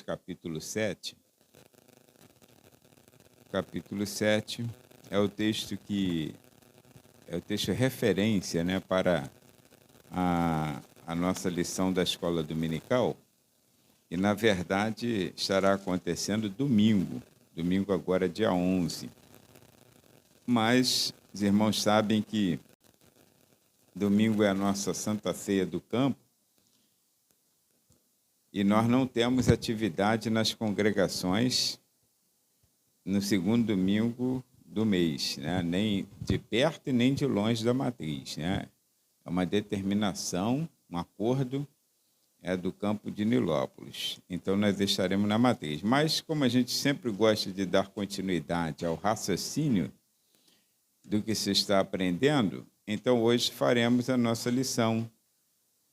capítulo 7. Capítulo 7 é o texto referência, né, para a nossa lição da escola dominical. E, na verdade, estará acontecendo domingo agora, dia 11. Mas os irmãos sabem que domingo é a nossa Santa Ceia do Campo e nós não temos atividade nas congregações no segundo domingo do mês, né? Nem de perto e nem de longe da matriz, né? É uma determinação, um acordo do campo de Nilópolis. Então, nós estaremos na matriz. Mas, como a gente sempre gosta de dar continuidade ao raciocínio do que se está aprendendo, então hoje faremos a nossa lição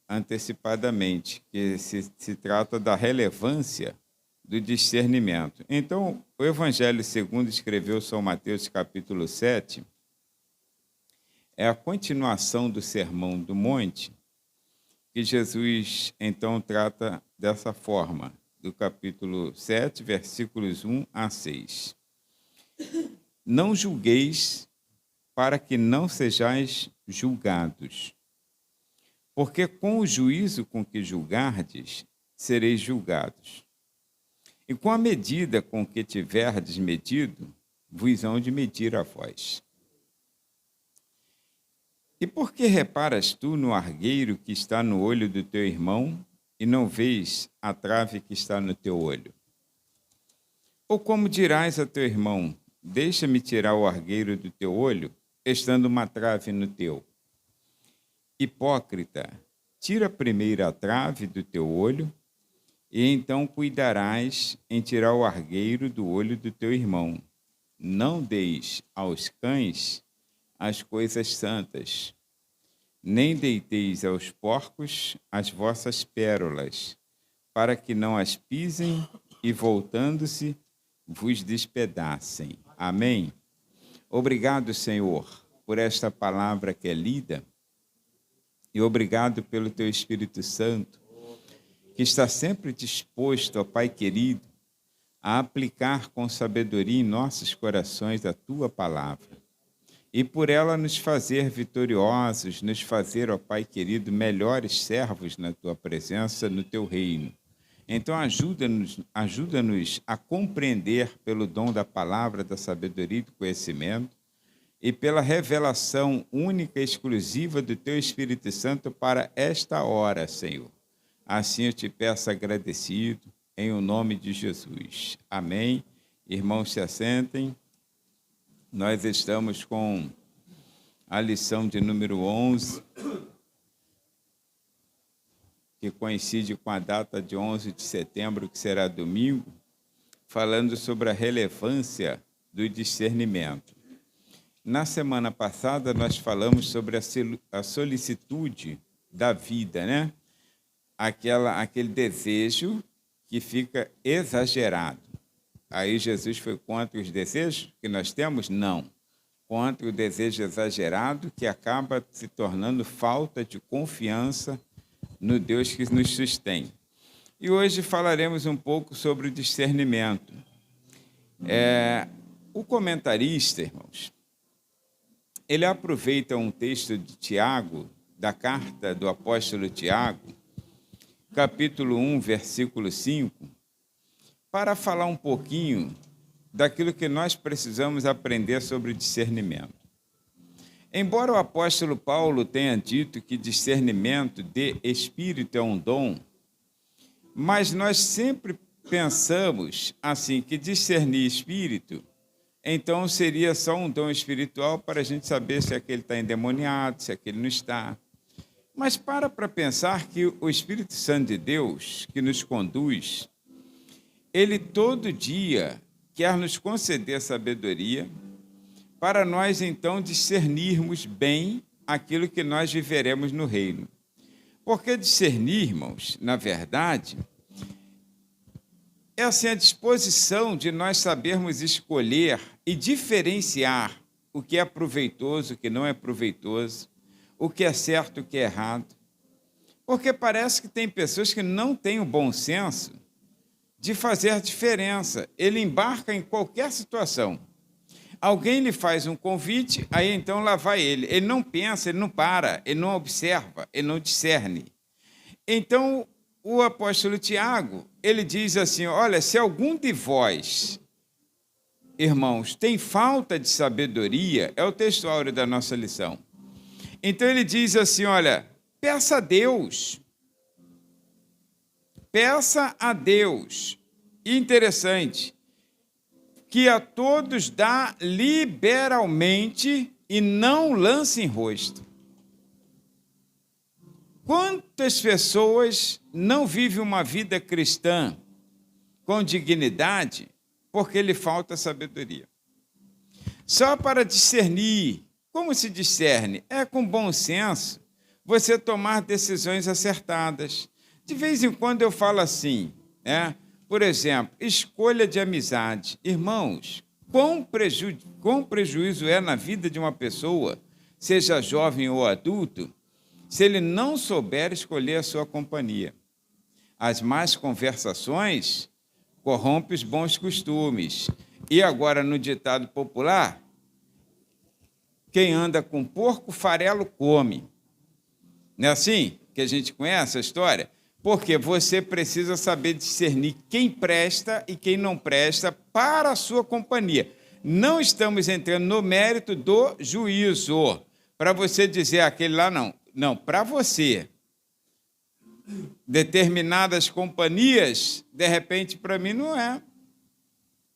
antecipadamente, que se trata da relevância do discernimento. Então, o Evangelho segundo escreveu São Mateus, capítulo 7, é a continuação do Sermão do Monte, que Jesus, então, trata dessa forma, do capítulo 7, versículos 1 a 6. Não julgueis para que não sejais julgados, porque com o juízo com que julgardes, sereis julgados. E com a medida com que tiverdes medido, vos hão de medir a vós. E por que reparas tu no argueiro que está no olho do teu irmão e não vês a trave que está no teu olho? Ou como dirás a teu irmão, deixa-me tirar o argueiro do teu olho, estando uma trave no teu? Hipócrita, tira primeiro a trave do teu olho, e então cuidarás em tirar o argueiro do olho do teu irmão. Não deis aos cães as coisas santas, nem deiteis aos porcos as vossas pérolas, para que não as pisem e, voltando-se, vos despedacem. Amém? Obrigado, Senhor, por esta palavra que é lida, e obrigado pelo teu Espírito Santo, que está sempre disposto, ó Pai querido, a aplicar com sabedoria em nossos corações a tua palavra. E por ela nos fazer vitoriosos, nos fazer, ó Pai querido, melhores servos na tua presença, no teu reino. Então ajuda-nos a compreender pelo dom da palavra, da sabedoria e do conhecimento, e pela revelação única e exclusiva do teu Espírito Santo para esta hora, Senhor. Assim eu te peço agradecido, em o nome de Jesus. Amém. Irmãos, se assentem. Nós estamos com a lição de número 11, que coincide com a data de 11 de setembro, que será domingo, falando sobre a relevância do discernimento. Na semana passada, nós falamos sobre a solicitude da vida, né? Aquele desejo que fica exagerado. Aí Jesus foi contra os desejos que nós temos? Não. Contra o desejo exagerado que acaba se tornando falta de confiança no Deus que nos sustém. E hoje falaremos um pouco sobre o discernimento. O comentarista, irmãos, ele aproveita um texto de Tiago, da carta do apóstolo Tiago, capítulo 1, versículo 5, para falar um pouquinho daquilo que nós precisamos aprender sobre o discernimento. Embora o apóstolo Paulo tenha dito que discernimento de espírito é um dom, mas nós sempre pensamos assim, que discernir espírito, então seria só um dom espiritual para a gente saber se aquele está endemoniado, se aquele não está. Mas para pensar que o Espírito Santo de Deus, que nos conduz, ele todo dia quer nos conceder sabedoria para nós, então, discernirmos bem aquilo que nós viveremos no reino. Porque discernir, irmãos, na verdade, é assim a disposição de nós sabermos escolher e diferenciar o que é proveitoso, o que não é proveitoso, o que é certo, o que é errado. Porque parece que tem pessoas que não têm o bom senso de fazer diferença. Ele embarca em qualquer situação. Alguém lhe faz um convite, aí então lá vai ele. Ele não pensa, ele não para, ele não observa, ele não discerne. Então, o apóstolo Tiago, ele diz assim, olha, se algum de vós, irmãos, tem falta de sabedoria, é o texto áureo da nossa lição. Então, ele diz assim, olha, peça a Deus. Peça a Deus. Interessante, que a todos dá liberalmente e não lance em rosto. Quantas pessoas não vivem uma vida cristã com dignidade porque lhe falta sabedoria? Só para discernir. Como se discerne? É com bom senso você tomar decisões acertadas. De vez em quando eu falo assim, por exemplo, escolha de amizade. Irmãos, quão prejuízo é na vida de uma pessoa, seja jovem ou adulto, se ele não souber escolher a sua companhia. As más conversações corrompem os bons costumes. E agora, no ditado popular, quem anda com porco, farelo come. Não é assim que a gente conhece a história? Porque você precisa saber discernir quem presta e quem não presta para a sua companhia. Não estamos entrando no mérito do juízo, para você dizer aquele lá não. Não, para você. Determinadas companhias, de repente, para mim não é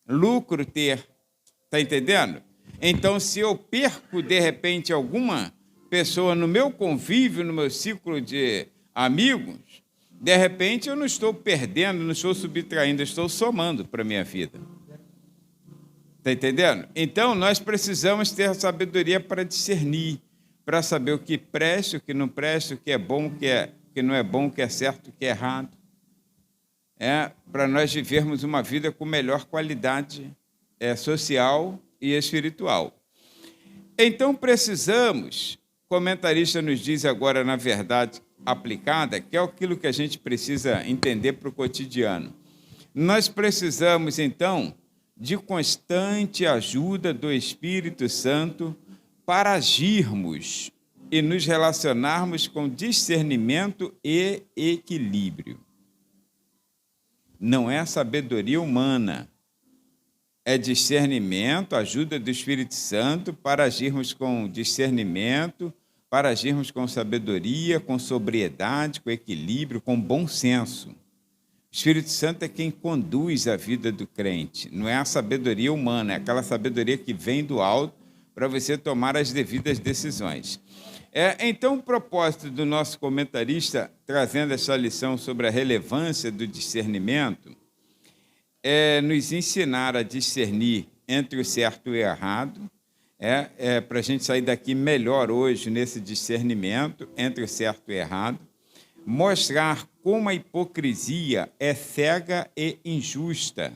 lucro ter. Está entendendo? Então, se eu perco, de repente, alguma pessoa no meu convívio, no meu ciclo de amigos, de repente eu não estou perdendo, não estou subtraindo, eu estou somando para a minha vida. Está entendendo? Então, nós precisamos ter sabedoria para discernir, para saber o que presta, o que não presta, o que é bom, o que não é bom, o que é certo, o que é errado. Para nós vivermos uma vida com melhor qualidade social e espiritual. Então, precisamos, o comentarista nos diz agora, na verdade aplicada, que é aquilo que a gente precisa entender para o cotidiano. Nós precisamos, então, de constante ajuda do Espírito Santo para agirmos e nos relacionarmos com discernimento e equilíbrio. Não é sabedoria humana, é discernimento, ajuda do Espírito Santo para agirmos com discernimento, para agirmos com sabedoria, com sobriedade, com equilíbrio, com bom senso. O Espírito Santo é quem conduz a vida do crente, não é a sabedoria humana, é aquela sabedoria que vem do alto para você tomar as devidas decisões. Então, o propósito do nosso comentarista, trazendo essa lição sobre a relevância do discernimento, é nos ensinar a discernir entre o certo e o errado, para a gente sair daqui melhor hoje nesse discernimento entre o certo e o errado, mostrar como a hipocrisia é cega e injusta.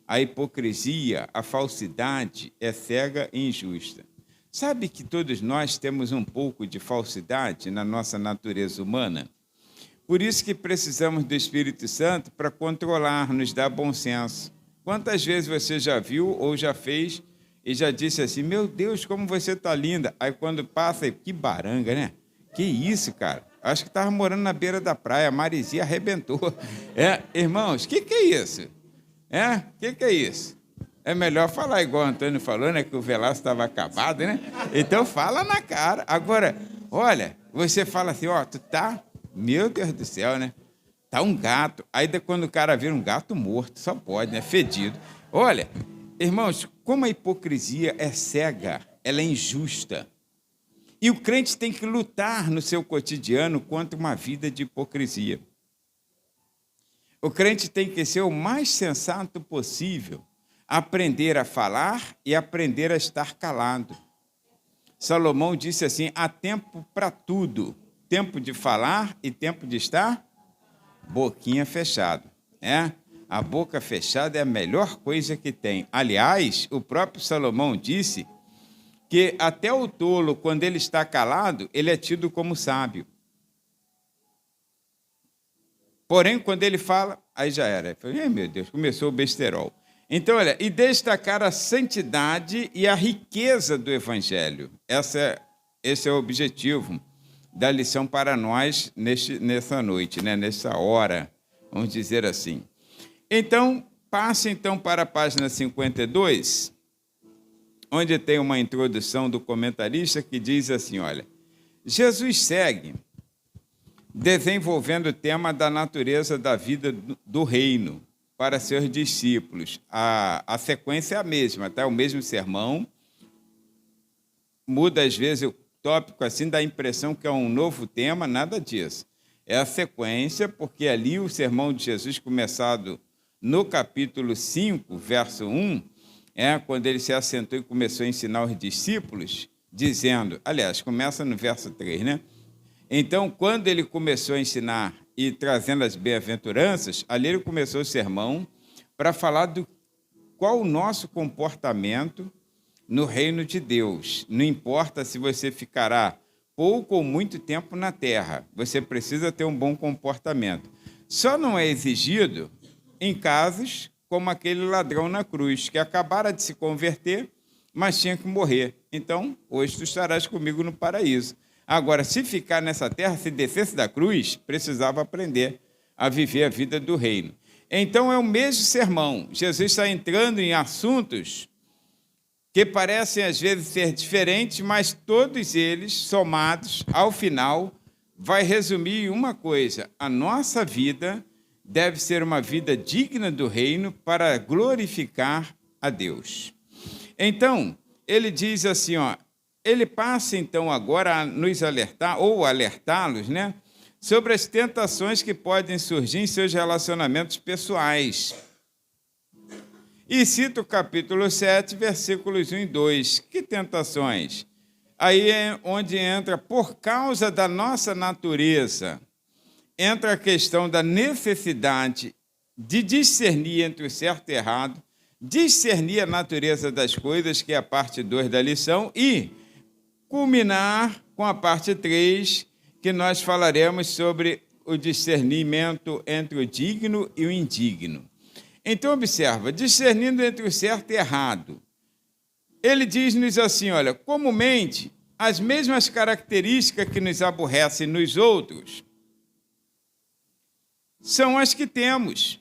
A hipocrisia, a falsidade é cega e injusta. Sabe que todos nós temos um pouco de falsidade na nossa natureza humana? Por isso que precisamos do Espírito Santo para controlar, nos dar bom senso. Quantas vezes você já viu ou já fez e já disse assim, meu Deus, como você está linda. Aí quando passa, que baranga, né? Que isso, cara? Acho que estava morando na beira da praia, a maresia arrebentou. Irmãos, o que é isso? Que é isso? É melhor falar igual o Antônio falou, né? Que o Velasco estava acabado, né? Então fala na cara. Agora, olha, você fala assim, tu tá... Meu Deus do céu, né? Tá um gato. Aí quando o cara vira um gato morto, só pode, né? Fedido. Olha, irmãos, como a hipocrisia é cega, ela é injusta. E o crente tem que lutar no seu cotidiano contra uma vida de hipocrisia. O crente tem que ser o mais sensato possível, aprender a falar e aprender a estar calado. Salomão disse assim, há tempo para tudo, tempo de falar e tempo de estar boquinha fechada. A boca fechada é a melhor coisa que tem. Aliás, o próprio Salomão disse que até o tolo, quando ele está calado, ele é tido como sábio. Porém, quando ele fala, aí já era. Eu falei, meu Deus, começou o besterol. Então, olha, e destacar a santidade e a riqueza do Evangelho. Esse é o objetivo da lição para nós nessa noite, né? Nessa hora, vamos dizer assim. Então, passe então para a página 52, onde tem uma introdução do comentarista que diz assim, olha, Jesus segue desenvolvendo o tema da natureza da vida do reino para seus discípulos. A sequência é a mesma, tá? O mesmo sermão, muda às vezes o tópico, assim, dá a impressão que é um novo tema, nada disso. É a sequência, porque ali o sermão de Jesus, começado no capítulo 5, verso 1, quando ele se assentou e começou a ensinar os discípulos, dizendo, aliás, começa no verso 3, né? Então, quando ele começou a ensinar e trazendo as bem-aventuranças, ali ele começou o sermão para falar do qual o nosso comportamento no reino de Deus. Não importa se você ficará pouco ou muito tempo na terra, você precisa ter um bom comportamento. Só não é exigido em casos como aquele ladrão na cruz, que acabara de se converter, mas tinha que morrer. Então, hoje tu estarás comigo no paraíso. Agora, se ficar nessa terra, se descesse da cruz, precisava aprender a viver a vida do reino. Então, é o mesmo sermão. Jesus está entrando em assuntos que parecem, às vezes, ser diferentes, mas todos eles, somados, ao final, vai resumir em uma coisa. A nossa vida deve ser uma vida digna do reino para glorificar a Deus. Então, ele diz assim, ó, ele passa, então, agora a nos alertar, ou alertá-los, né, sobre as tentações que podem surgir em seus relacionamentos pessoais. E cita o capítulo 7, versículos 1 e 2. Que tentações? Aí é onde entra, por causa da nossa natureza, entra a questão da necessidade de discernir entre o certo e o errado, discernir a natureza das coisas, que é a parte 2 da lição, e culminar com a parte 3, que nós falaremos sobre o discernimento entre o digno e o indigno. Então, observa, discernindo entre o certo e errado. Ele diz-nos assim, olha, comumente, as mesmas características que nos aborrecem nos outros são as que temos.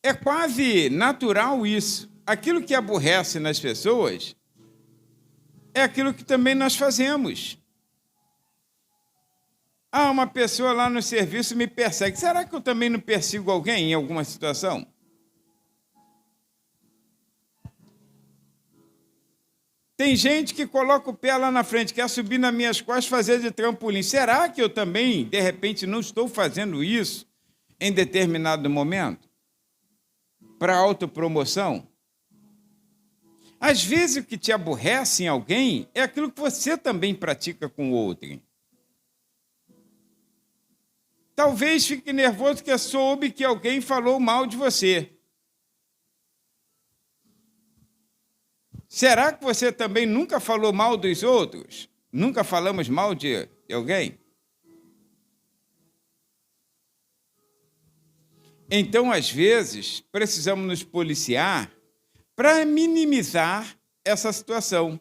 É quase natural isso. Aquilo que aborrece nas pessoas é aquilo que também nós fazemos. Ah, uma pessoa lá no serviço me persegue. Será que eu também não persigo alguém em alguma situação? Tem gente que coloca o pé lá na frente, quer subir nas minhas costas, fazer de trampolim. Será que eu também, de repente, não estou fazendo isso em determinado momento? Para autopromoção? Às vezes, o que te aborrece em alguém é aquilo que você também pratica com o outro. Talvez fique nervoso porque soube que alguém falou mal de você. Será que você também nunca falou mal dos outros? Nunca falamos mal de alguém? Então, às vezes, precisamos nos policiar para minimizar essa situação.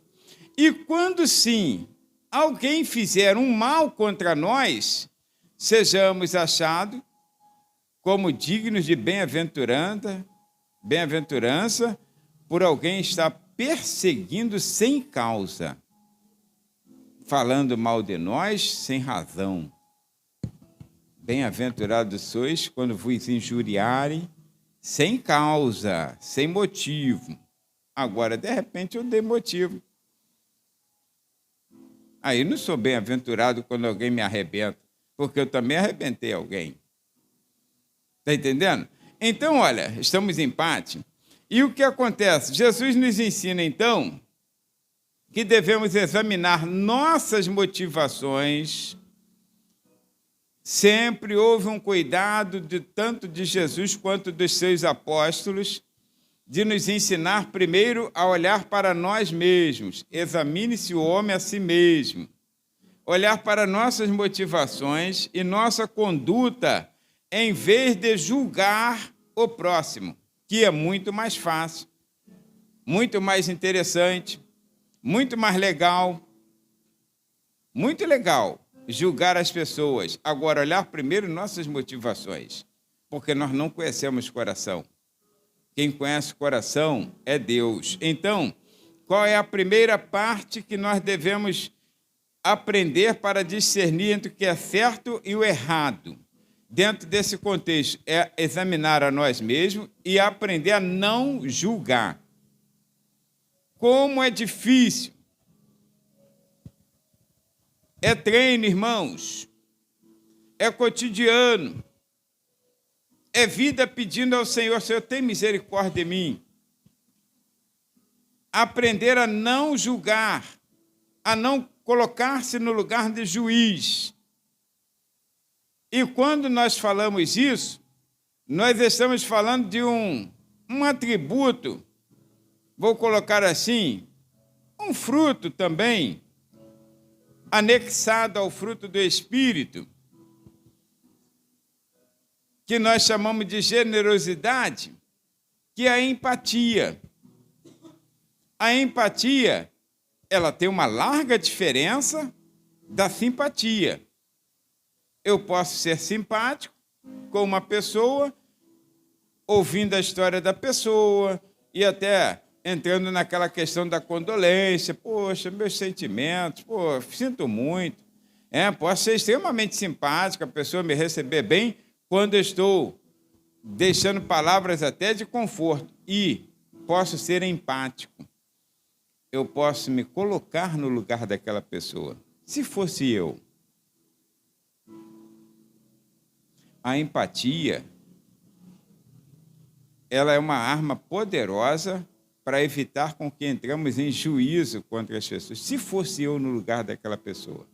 E quando, sim, alguém fizer um mal contra nós, sejamos achados como dignos de bem-aventurança por alguém estar perseguindo sem causa, falando mal de nós sem razão. Bem-aventurados sois quando vos injuriarem sem causa, sem motivo. Agora, de repente, eu dei motivo. Aí não sou bem-aventurado quando alguém me arrebenta, porque eu também arrebentei alguém. Está entendendo? Então, olha, estamos em empate. E o que acontece? Jesus nos ensina, então, que devemos examinar nossas motivações. Sempre houve um cuidado, tanto de Jesus quanto dos seus apóstolos, de nos ensinar primeiro a olhar para nós mesmos. Examine-se o homem a si mesmo. olhar para nossas motivações e nossa conduta, em vez de julgar o próximo, que é muito mais fácil, muito mais interessante, muito mais legal, muito legal julgar as pessoas. Agora, olhar primeiro nossas motivações, porque nós não conhecemos o coração. Quem conhece o coração é Deus. Então, qual é a primeira parte que nós devemos aprender para discernir entre o que é certo e o errado? Dentro desse contexto, é examinar a nós mesmos e aprender a não julgar. Como é difícil. É treino, irmãos. É cotidiano. É vida pedindo ao Senhor, Senhor, tem misericórdia de mim. Aprender a não julgar, a não colocar-se no lugar de juiz. E quando nós falamos isso, nós estamos falando de um atributo, vou colocar assim, um fruto também, anexado ao fruto do Espírito, que nós chamamos de generosidade, que é a empatia. A empatia, ela tem uma larga diferença da simpatia. Eu posso ser simpático com uma pessoa, ouvindo a história da pessoa e até entrando naquela questão da condolência. Poxa, meus sentimentos, sinto muito. Posso ser extremamente simpático, a pessoa me receber bem quando eu estou deixando palavras até de conforto. E posso ser empático. Eu posso me colocar no lugar daquela pessoa. Se fosse eu. A empatia, ela é uma arma poderosa para evitar com que entramos em juízo contra as pessoas. Se fosse eu no lugar daquela pessoa.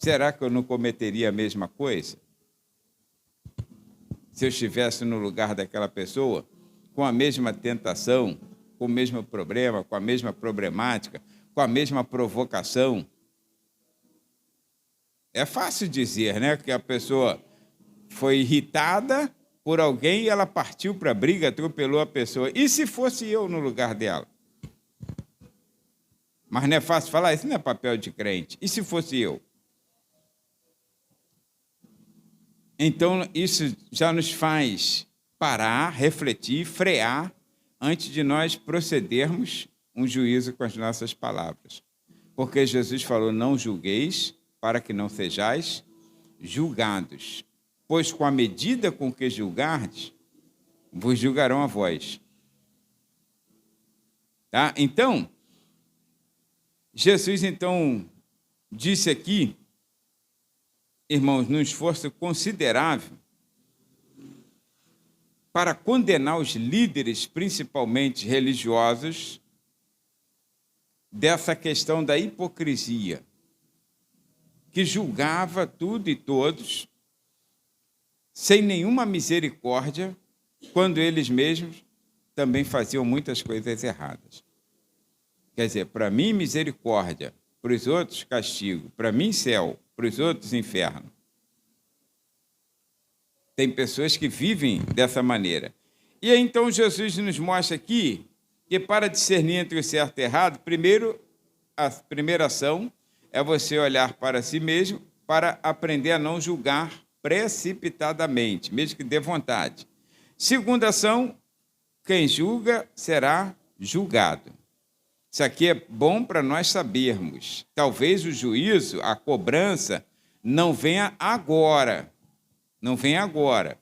Será que eu não cometeria a mesma coisa? Se eu estivesse no lugar daquela pessoa, com a mesma tentação, com o mesmo problema, com a mesma problemática, com a mesma provocação. É fácil dizer, né, que a pessoa foi irritada por alguém e ela partiu para a briga, atropelou a pessoa. E se fosse eu no lugar dela? Mas não é fácil falar, isso não é papel de crente. E se fosse eu? Então, isso já nos faz parar, refletir, frear, antes de nós procedermos um juízo com as nossas palavras. Porque Jesus falou, não julgueis, para que não sejais julgados. Pois com a medida com que julgardes, vos julgarão a vós. Tá? Então, Jesus, disse aqui, irmãos, num esforço considerável para condenar os líderes, principalmente religiosos, dessa questão da hipocrisia, que julgava tudo e todos, sem nenhuma misericórdia, quando eles mesmos também faziam muitas coisas erradas. Quer dizer, para mim, misericórdia, para os outros, castigo, para mim, céu, para os outros, inferno. Tem pessoas que vivem dessa maneira. E aí, então, Jesus nos mostra aqui que, para discernir entre o certo e o errado, a primeira ação é você olhar para si mesmo para aprender a não julgar precipitadamente, mesmo que dê vontade. Segunda ação, quem julga será julgado. Isso aqui é bom para nós sabermos. Talvez o juízo, a cobrança, não venha agora. Não venha agora.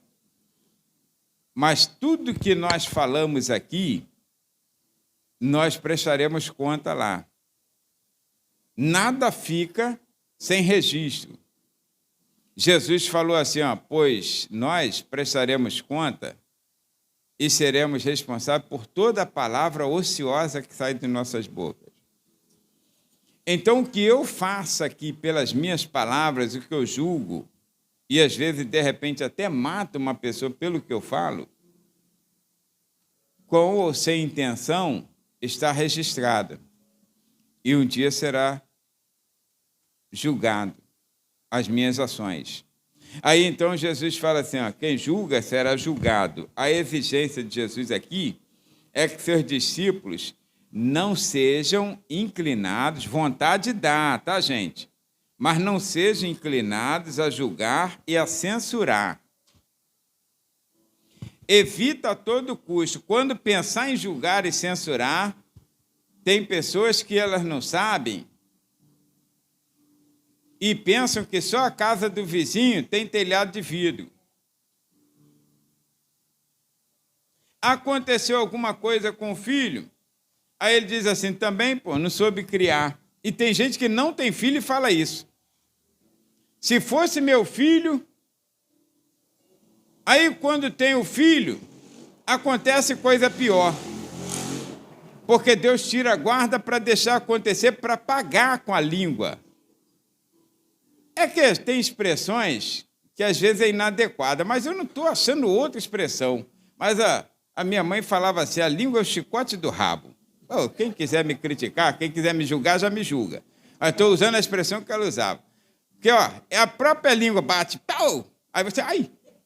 Mas tudo que nós falamos aqui, nós prestaremos conta lá. Nada fica sem registro. Jesus falou assim, pois nós prestaremos conta e seremos responsáveis por toda a palavra ociosa que sai de nossas bocas. Então, o que eu faço aqui pelas minhas palavras, o que eu julgo, e às vezes, de repente, até mato uma pessoa pelo que eu falo, com ou sem intenção, está registrada e um dia será julgado as minhas ações. Aí então Jesus fala assim, ó, quem julga será julgado. A exigência de Jesus aqui é que seus discípulos não sejam inclinados, vontade dá, tá, gente? Mas não sejam inclinados a julgar e a censurar. Evita a todo custo. Quando pensar em julgar e censurar, tem pessoas que elas não sabem e pensam que só a casa do vizinho tem telhado de vidro. Aconteceu alguma coisa com o filho, aí ele diz assim, também, não soube criar. E tem gente que não tem filho e fala isso. Se fosse meu filho... Aí, quando tem o filho, acontece coisa pior. Porque Deus tira a guarda para deixar acontecer, para pagar com a língua. É que tem expressões que às vezes é inadequada, mas eu não estou achando outra expressão. Mas a minha mãe falava assim, a língua é o chicote do rabo. Oh, quem quiser me criticar, quem quiser me julgar, já me julga. Mas estou usando a expressão que ela usava. Porque, é a própria língua bate, pau! Aí você,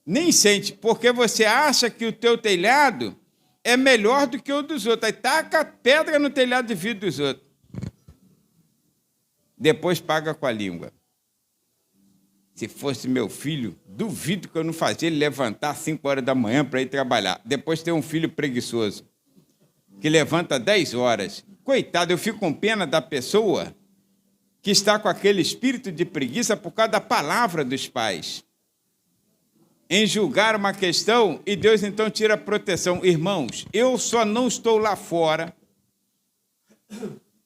nem sente, porque você acha que o teu telhado é melhor do que o dos outros. Aí taca pedra no telhado de vidro dos outros. Depois paga com a língua. Se fosse meu filho, duvido que eu não fazia ele levantar às 5 horas da manhã para ir trabalhar. Depois tem um filho preguiçoso, que levanta 10 horas. Coitado, eu fico com pena da pessoa que está com aquele espírito de preguiça por causa da palavra dos pais. Em julgar uma questão, e Deus então tira a proteção. Irmãos, eu só não estou lá fora,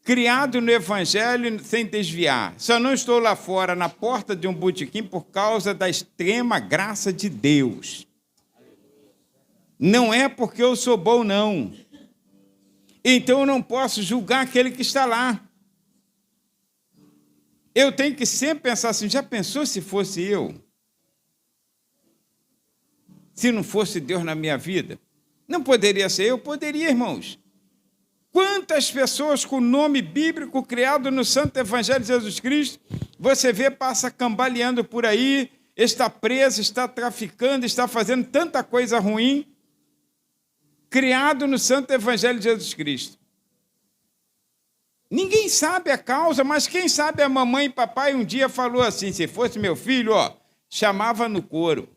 criado no Evangelho sem desviar. Só não estou lá fora, na porta de um botequim, por causa da extrema graça de Deus. Não é porque eu sou bom, não. Então eu não posso julgar aquele que está lá. Eu tenho que sempre pensar assim, já pensou se fosse eu? Se não fosse Deus na minha vida? Não poderia ser eu? Poderia, irmãos. Quantas pessoas com nome bíblico criado no Santo Evangelho de Jesus Cristo, você vê, passa cambaleando por aí, está preso, está traficando, está fazendo tanta coisa ruim, criado no Santo Evangelho de Jesus Cristo. Ninguém sabe a causa, mas quem sabe a mamãe e papai um dia falou assim, se fosse meu filho, chamava no coro.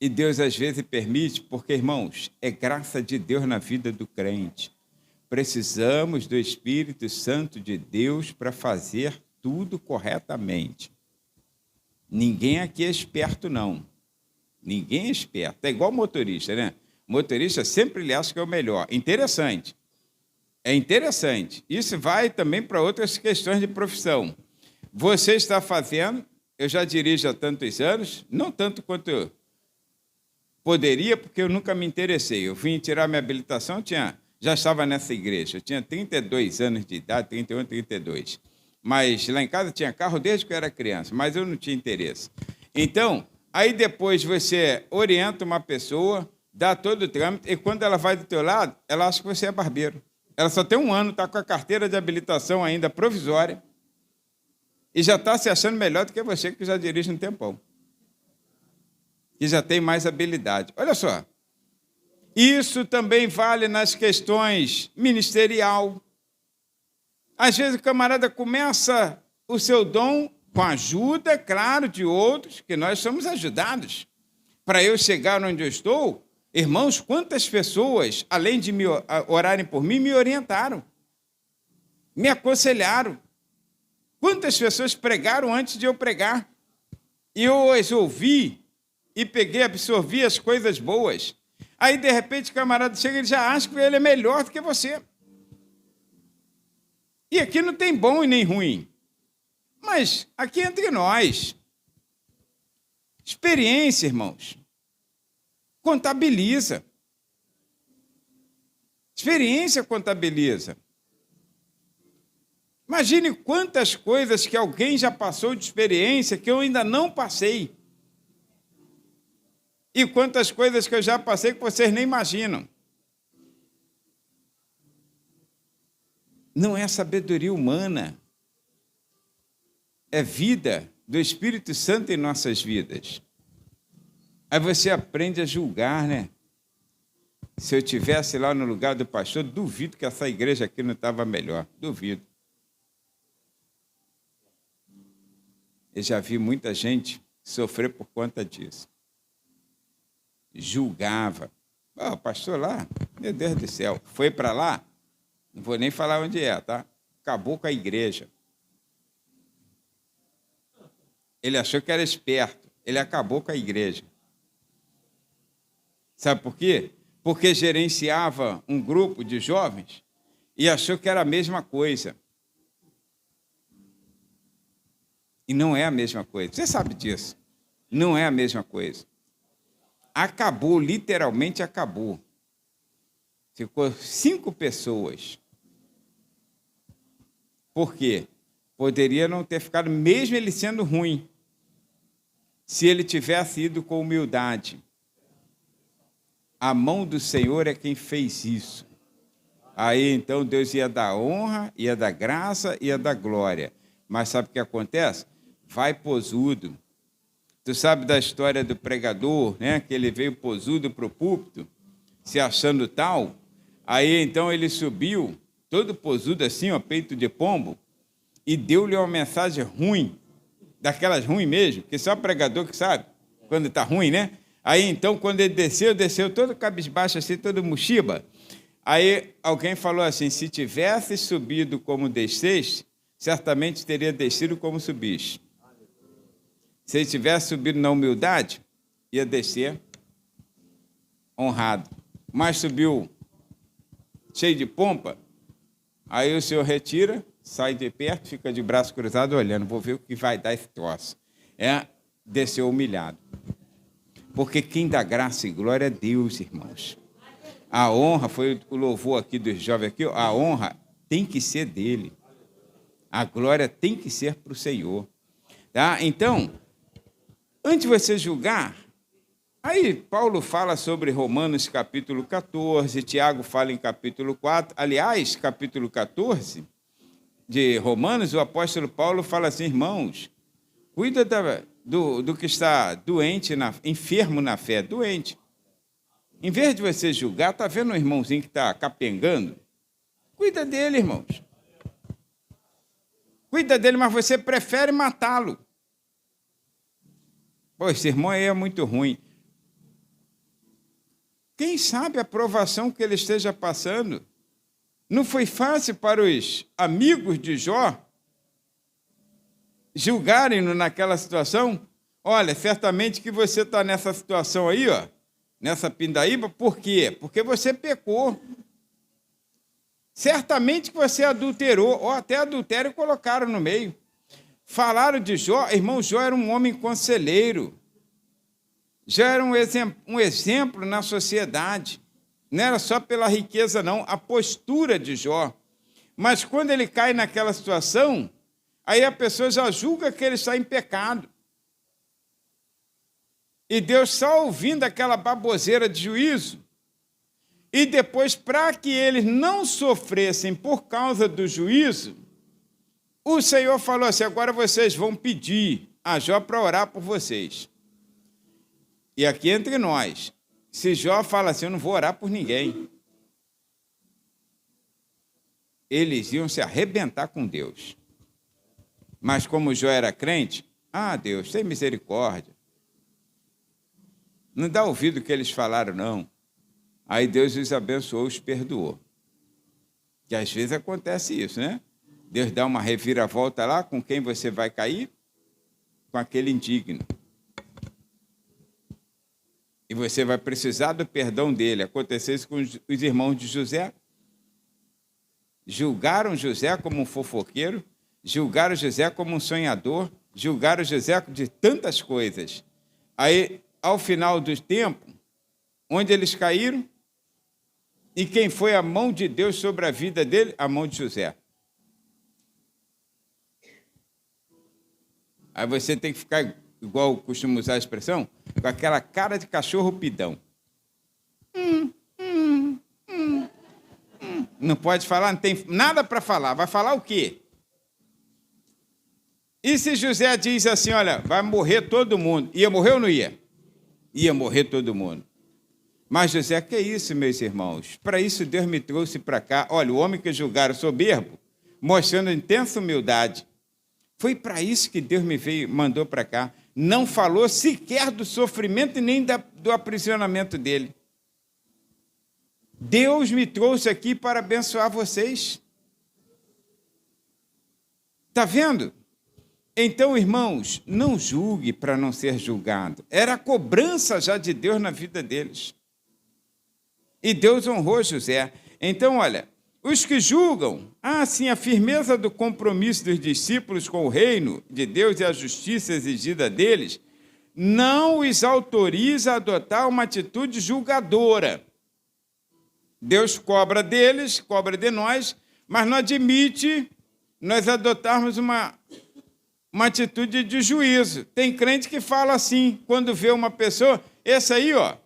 E Deus às vezes permite, porque, irmãos, é graça de Deus na vida do crente. Precisamos do Espírito Santo de Deus para fazer tudo corretamente. Ninguém aqui é esperto, não. Ninguém é esperto. É igual motorista, né? O motorista sempre ele acha que é o melhor. Interessante. É interessante. Isso vai também para outras questões de profissão. Você está fazendo, eu já dirijo há tantos anos, não tanto quanto eu poderia, porque eu nunca me interessei. Eu vim tirar minha habilitação, já estava nessa igreja. Eu tinha 32 anos de idade, 31, 32. Mas lá em casa tinha carro desde que eu era criança, mas eu não tinha interesse. Então, aí depois você orienta uma pessoa, dá todo o trâmite, e quando ela vai do teu lado, ela acha que você é barbeiro. Ela só tem 1 ano, está com a carteira de habilitação ainda provisória, e já está se achando melhor do que você, que já dirige um tempão. Que já tem mais habilidade. Olha só, isso também vale nas questões ministerial. Às vezes o camarada começa o seu dom com a ajuda, claro, de outros, que nós somos ajudados. Para eu chegar onde eu estou, irmãos, quantas pessoas, além de me orarem por mim, me orientaram, me aconselharam. Quantas pessoas pregaram antes de eu pregar? E eu as ouvi, e peguei, absorvi as coisas boas. Aí, de repente, o camarada chega e ele já acha que ele é melhor do que você. E aqui não tem bom e nem ruim. Mas aqui entre nós, experiência, irmãos, contabiliza. Experiência contabiliza. Imagine quantas coisas que alguém já passou de experiência que eu ainda não passei. E quantas coisas que eu já passei que vocês nem imaginam. Não é sabedoria humana. É vida do Espírito Santo em nossas vidas. Aí você aprende a julgar, né? Se eu estivesse lá no lugar do pastor, duvido que essa igreja aqui não estava melhor. Duvido. Eu já vi muita gente sofrer por conta disso. Julgava. O pastor lá, meu Deus do céu, foi para lá, não vou nem falar onde é, tá? Acabou com a igreja. Ele achou que era esperto, ele acabou com a igreja. Sabe por quê? Porque gerenciava um grupo de jovens e achou que era a mesma coisa. E não é a mesma coisa. Você sabe disso. Não é a mesma coisa. Acabou, literalmente acabou. Ficou 5 pessoas. Por quê? Poderia não ter ficado, mesmo ele sendo ruim, se ele tivesse ido com humildade. A mão do Senhor é quem fez isso. Aí, então, Deus ia dar honra, ia dar graça, ia dar glória. Mas sabe o que acontece? Vai posudo. Tu sabe da história do pregador, né? Que ele veio posudo para o púlpito, se achando tal. Aí, então, ele subiu, todo posudo assim, ó, peito de pombo, e deu-lhe uma mensagem ruim, daquelas ruins mesmo, que só pregador que sabe, quando está ruim, né? Aí, então, quando ele desceu todo cabisbaixo, assim, todo mochiba. Aí alguém falou assim, se tivesse subido como desceste, certamente teria descido como subiste. Se ele tivesse subido na humildade, ia descer honrado. Mas subiu cheio de pompa, aí o Senhor retira, sai de perto, fica de braço cruzado olhando, vou ver o que vai dar esse troço. Desceu humilhado. Porque quem dá graça e glória é Deus, irmãos. A honra, foi o louvor aqui dos jovens aqui, a honra tem que ser dele. A glória tem que ser para o Senhor. Tá? Então, antes de você julgar, aí Paulo fala sobre Romanos capítulo 14, Tiago fala em capítulo 4. Aliás, capítulo 14 de Romanos, o apóstolo Paulo fala assim, irmãos, cuida do que está doente, enfermo na fé, doente. Em vez de você julgar, está vendo um irmãozinho que está capengando? Cuida dele, irmãos. Cuida dele, mas você prefere matá-lo. Pô, esse irmão aí é muito ruim. Quem sabe a provação que ele esteja passando? Não foi fácil para os amigos de Jó julgarem-no naquela situação? Olha, certamente que você está nessa situação aí, ó, nessa pindaíba, por quê? Porque você pecou. Certamente que você adulterou, ou até adultério colocaram no meio. Falaram de Jó, irmão, Jó era um homem conselheiro. Já era um exemplo na sociedade. Não era só pela riqueza, não, a postura de Jó. Mas quando ele cai naquela situação, aí a pessoa já julga que ele está em pecado. E Deus só ouvindo aquela baboseira de juízo. E depois, para que eles não sofressem por causa do juízo, o Senhor falou assim, agora vocês vão pedir a Jó para orar por vocês. E aqui entre nós, se Jó fala assim, eu não vou orar por ninguém, eles iam se arrebentar com Deus. Mas como Jó era crente, Deus, tem misericórdia. Não dá ouvido o que eles falaram, não. Aí Deus os abençoou, os perdoou. Que às vezes acontece isso, né? Deus dá uma reviravolta lá, com quem você vai cair? Com aquele indigno. E você vai precisar do perdão dele. Aconteceu isso com os irmãos de José. Julgaram José como um fofoqueiro, julgaram José como um sonhador, julgaram José de tantas coisas. Aí, ao final do tempo, onde eles caíram? E quem foi a mão de Deus sobre a vida dele? A mão de José. Aí você tem que ficar igual eu costumo usar a expressão, com aquela cara de cachorro pidão. Não pode falar, não tem nada para falar. Vai falar o quê? E se José diz assim, olha, vai morrer todo mundo. Ia morrer ou não ia? Ia morrer todo mundo. Mas José, que é isso, meus irmãos? Para isso Deus me trouxe para cá. Olha, o homem que julgaram soberbo, mostrando intensa humildade. Foi para isso que Deus me mandou para cá. Não falou sequer do sofrimento e nem do aprisionamento dele. Deus me trouxe aqui para abençoar vocês. Está vendo? Então, irmãos, não julgue para não ser julgado. Era a cobrança já de Deus na vida deles. E Deus honrou José. Então, olha, os que julgam, sim, a firmeza do compromisso dos discípulos com o reino de Deus e a justiça exigida deles, não os autoriza a adotar uma atitude julgadora. Deus cobra deles, cobra de nós, mas não admite nós adotarmos uma atitude de juízo. Tem crente que fala assim, quando vê uma pessoa, esse aí, ó,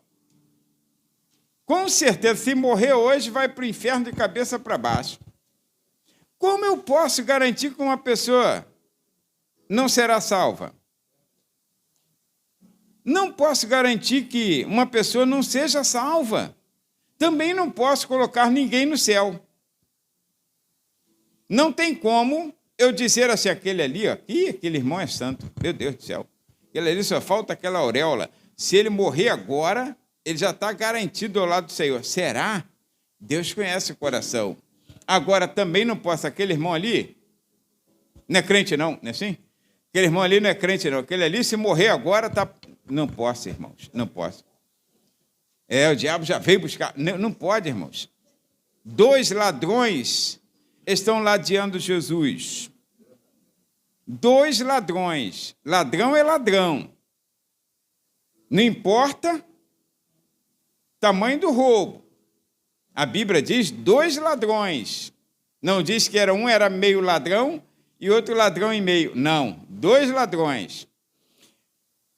com certeza, se morrer hoje, vai para o inferno de cabeça para baixo. Como eu posso garantir que uma pessoa não será salva? Não posso garantir que uma pessoa não seja salva. Também não posso colocar ninguém no céu. Não tem como eu dizer assim, aquele ali, ó, aquele irmão é santo, meu Deus do céu. Aquele ali só falta aquela auréola. Se ele morrer agora, ele já está garantido ao lado do Senhor. Será? Deus conhece o coração. Agora, também não posso, aquele irmão ali, não é crente não, não é assim? Aquele irmão ali não é crente não. Aquele ali, se morrer agora, tá... Não posso, irmãos, não posso. O diabo já veio buscar. Não pode, irmãos. 2 ladrões estão ladeando Jesus. 2 ladrões. Ladrão é ladrão. Não importa tamanho do roubo. A Bíblia diz 2 ladrões. Não diz que um era meio ladrão e outro ladrão e meio. Não, 2 ladrões.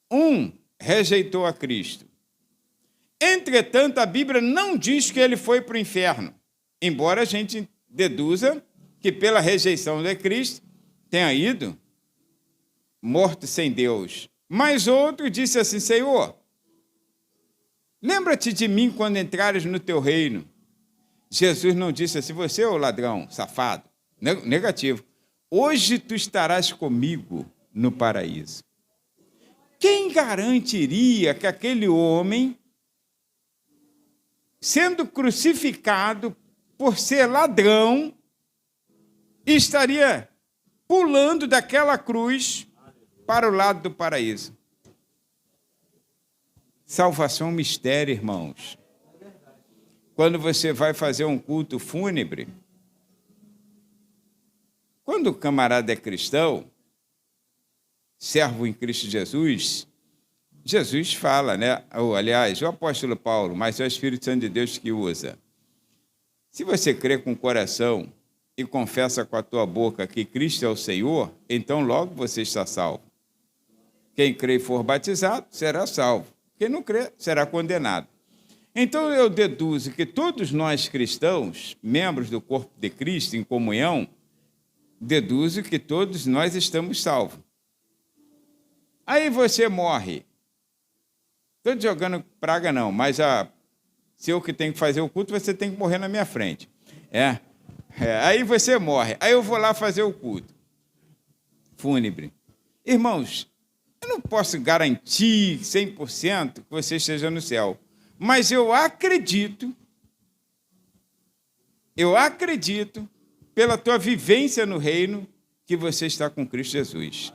Um rejeitou a Cristo. Entretanto, a Bíblia não diz que ele foi para o inferno, embora a gente deduza que pela rejeição de Cristo tenha ido morto sem Deus. Mas outro disse assim, Senhor, lembra-te de mim quando entrares no teu reino. Jesus não disse assim, você é o ladrão, safado. Negativo. Hoje tu estarás comigo no paraíso. Quem garantiria que aquele homem, sendo crucificado por ser ladrão, estaria pulando daquela cruz para o lado do paraíso? Salvação é um mistério, irmãos. Quando você vai fazer um culto fúnebre, quando o camarada é cristão, servo em Cristo Jesus, Jesus fala, né? Aliás, o apóstolo Paulo, mas é o Espírito Santo de Deus que usa. Se você crê com o coração e confessa com a tua boca que Cristo é o Senhor, então logo você está salvo. Quem crê e for batizado, será salvo. Quem não crê, será condenado. Então eu deduzo que todos nós cristãos, membros do corpo de Cristo em comunhão, deduzo que todos nós estamos salvos. Aí você morre. Estou te jogando praga não, mas se eu que tenho que fazer o culto, você tem que morrer na minha frente. Aí você morre. Aí eu vou lá fazer o culto fúnebre. Irmãos, eu não posso garantir 100% que você esteja no céu, mas eu acredito, pela tua vivência no reino, que você está com Cristo Jesus.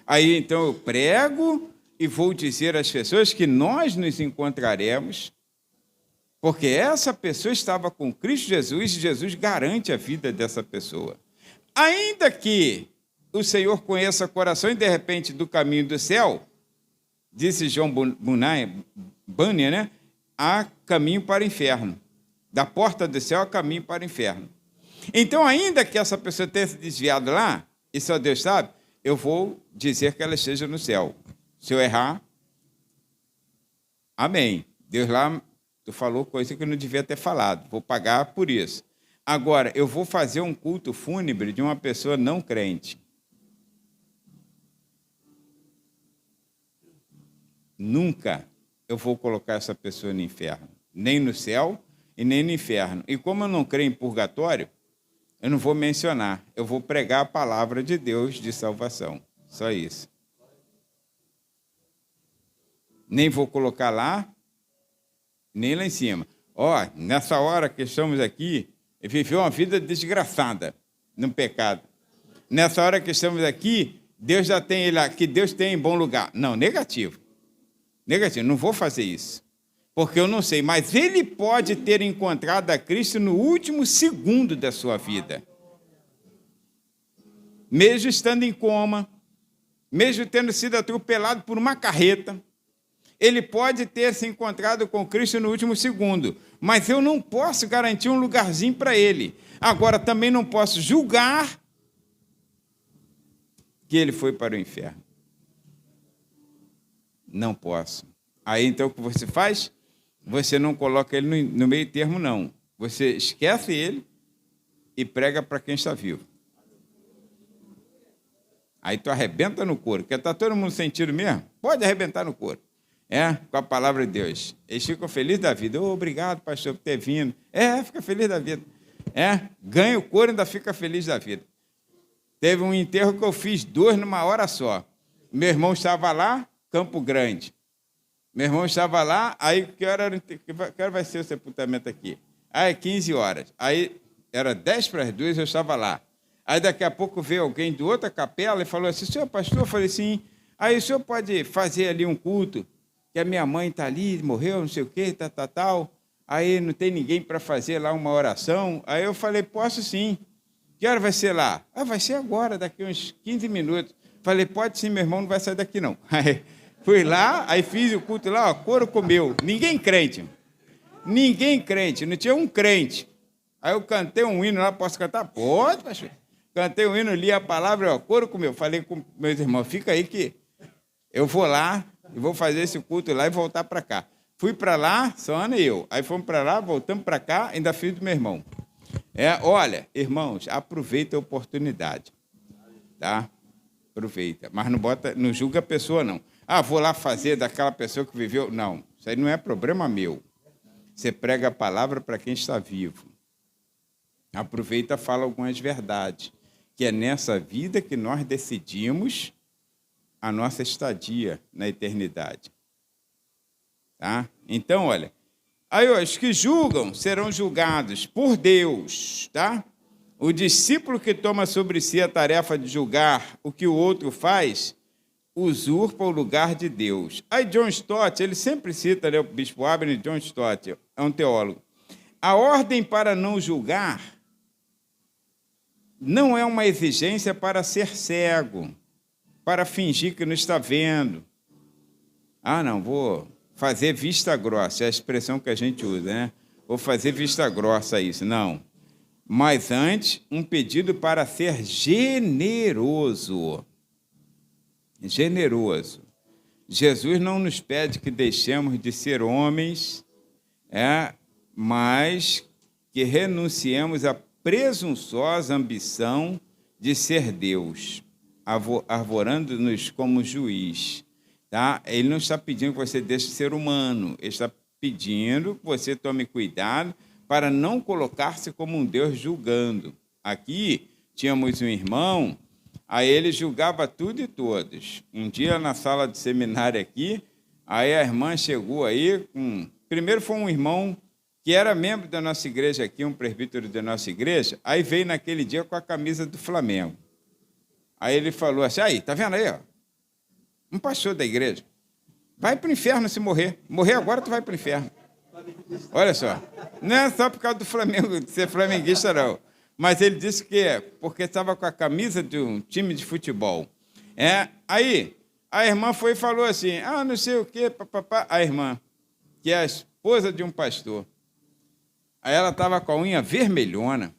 Aí, então, eu prego e vou dizer às pessoas que nós nos encontraremos, porque essa pessoa estava com Cristo Jesus e Jesus garante a vida dessa pessoa. Ainda que o Senhor conheça o coração e, de repente, do caminho do céu, disse John Bunyan, né? Há caminho para o inferno. Da porta do céu há caminho para o inferno. Então, ainda que essa pessoa tenha se desviado lá, e só Deus sabe, eu vou dizer que ela esteja no céu. Se eu errar, amém. Deus lá, tu falou coisa que eu não devia ter falado. Vou pagar por isso. Agora, eu vou fazer um culto fúnebre de uma pessoa não crente. Nunca eu vou colocar essa pessoa no inferno. Nem no céu e nem no inferno. E como eu não creio em purgatório, eu não vou mencionar. Eu vou pregar a palavra de Deus de salvação. Só isso. Nem vou colocar lá, nem lá em cima. Ó, nessa hora que estamos aqui, ele viveu uma vida desgraçada no pecado. Nessa hora que estamos aqui, Deus já tem ele aqui, Deus tem em bom lugar. Não, negativo. Negativo, não vou fazer isso. Porque eu não sei, mas ele pode ter encontrado a Cristo no último segundo da sua vida. Mesmo estando em coma, mesmo tendo sido atropelado por uma carreta, ele pode ter se encontrado com Cristo no último segundo, mas eu não posso garantir um lugarzinho para ele. Agora, também não posso julgar que ele foi para o inferno. Não posso. Aí, então, o que você faz? Você não coloca ele no meio termo, não. Você esquece ele e prega para quem está vivo. Aí tu arrebenta no couro, porque está todo mundo sentindo mesmo? Pode arrebentar no couro. Com a palavra de Deus. Eles ficam felizes da vida. Obrigado, pastor, por ter vindo. Fica feliz da vida. Ganha o couro e ainda fica feliz da vida. Teve um enterro que eu fiz 2 numa hora só. Meu irmão estava lá, Campo Grande. Meu irmão estava lá, aí que hora vai ser o sepultamento aqui? 15 horas. Aí era 10:50, eu estava lá. Aí daqui a pouco veio alguém de outra capela e falou assim, senhor pastor? Eu falei, sim. Aí o senhor pode fazer ali um culto, que a minha mãe está ali, morreu, não sei o quê, tal. Aí não tem ninguém para fazer lá uma oração. Aí eu falei, posso sim. Que hora vai ser lá? Vai ser agora, daqui uns 15 minutos. Falei, pode sim, meu irmão não vai sair daqui não. Aí fui lá, aí fiz o culto lá, couro comeu. Ninguém crente, não tinha um crente. Aí eu cantei um hino lá, posso cantar? Pode, pastor. Cantei um hino, li a palavra, couro comeu. Falei com meus irmãos, fica aí que eu vou lá e vou fazer esse culto lá e voltar para cá. Fui para lá, só Ana e eu. Aí fomos para lá, voltamos para cá, ainda fiz do meu irmão. Olha, irmãos, aproveita a oportunidade, tá? Aproveita, mas não julga a pessoa, não. Vou lá fazer daquela pessoa que viveu. Não, isso aí não é problema meu. Você prega a palavra para quem está vivo. Aproveita e fala algumas verdades, que é nessa vida que nós decidimos a nossa estadia na eternidade. Tá? Então, olha, aí os que julgam serão julgados por Deus, tá? O discípulo que toma sobre si a tarefa de julgar o que o outro faz, usurpa o lugar de Deus. Aí John Stott, ele sempre cita, o bispo Abner, John Stott, é um teólogo. A ordem para não julgar não é uma exigência para ser cego, para fingir que não está vendo. Não, vou fazer vista grossa, é a expressão que a gente usa, né? Vou fazer vista grossa a isso. Não. Mas antes, um pedido para ser generoso. Generoso. Jesus não nos pede que deixemos de ser homens, mas que renunciemos à presunçosa ambição de ser Deus, arvorando-nos como juiz. Tá? Ele não está pedindo que você deixe de ser humano, ele está pedindo que você tome cuidado para não colocar-se como um Deus julgando. Aqui tínhamos um irmão, aí ele julgava tudo e todos. Um dia na sala de seminário aqui, aí a irmã chegou aí, primeiro foi um irmão que era membro da nossa igreja aqui, um presbítero da nossa igreja, aí veio naquele dia com a camisa do Flamengo. Aí ele falou assim, aí, tá vendo aí, ó? Um pastor da igreja. Vai para o inferno se morrer. Morrer agora, tu vai para o inferno. Olha só. Não é só por causa do Flamengo, de ser flamenguista, não. Mas ele disse que é porque estava com a camisa de um time de futebol. Aí, a irmã foi e falou assim, não sei o quê, papapá. A irmã, que é a esposa de um pastor. Aí ela estava com a unha vermelhona.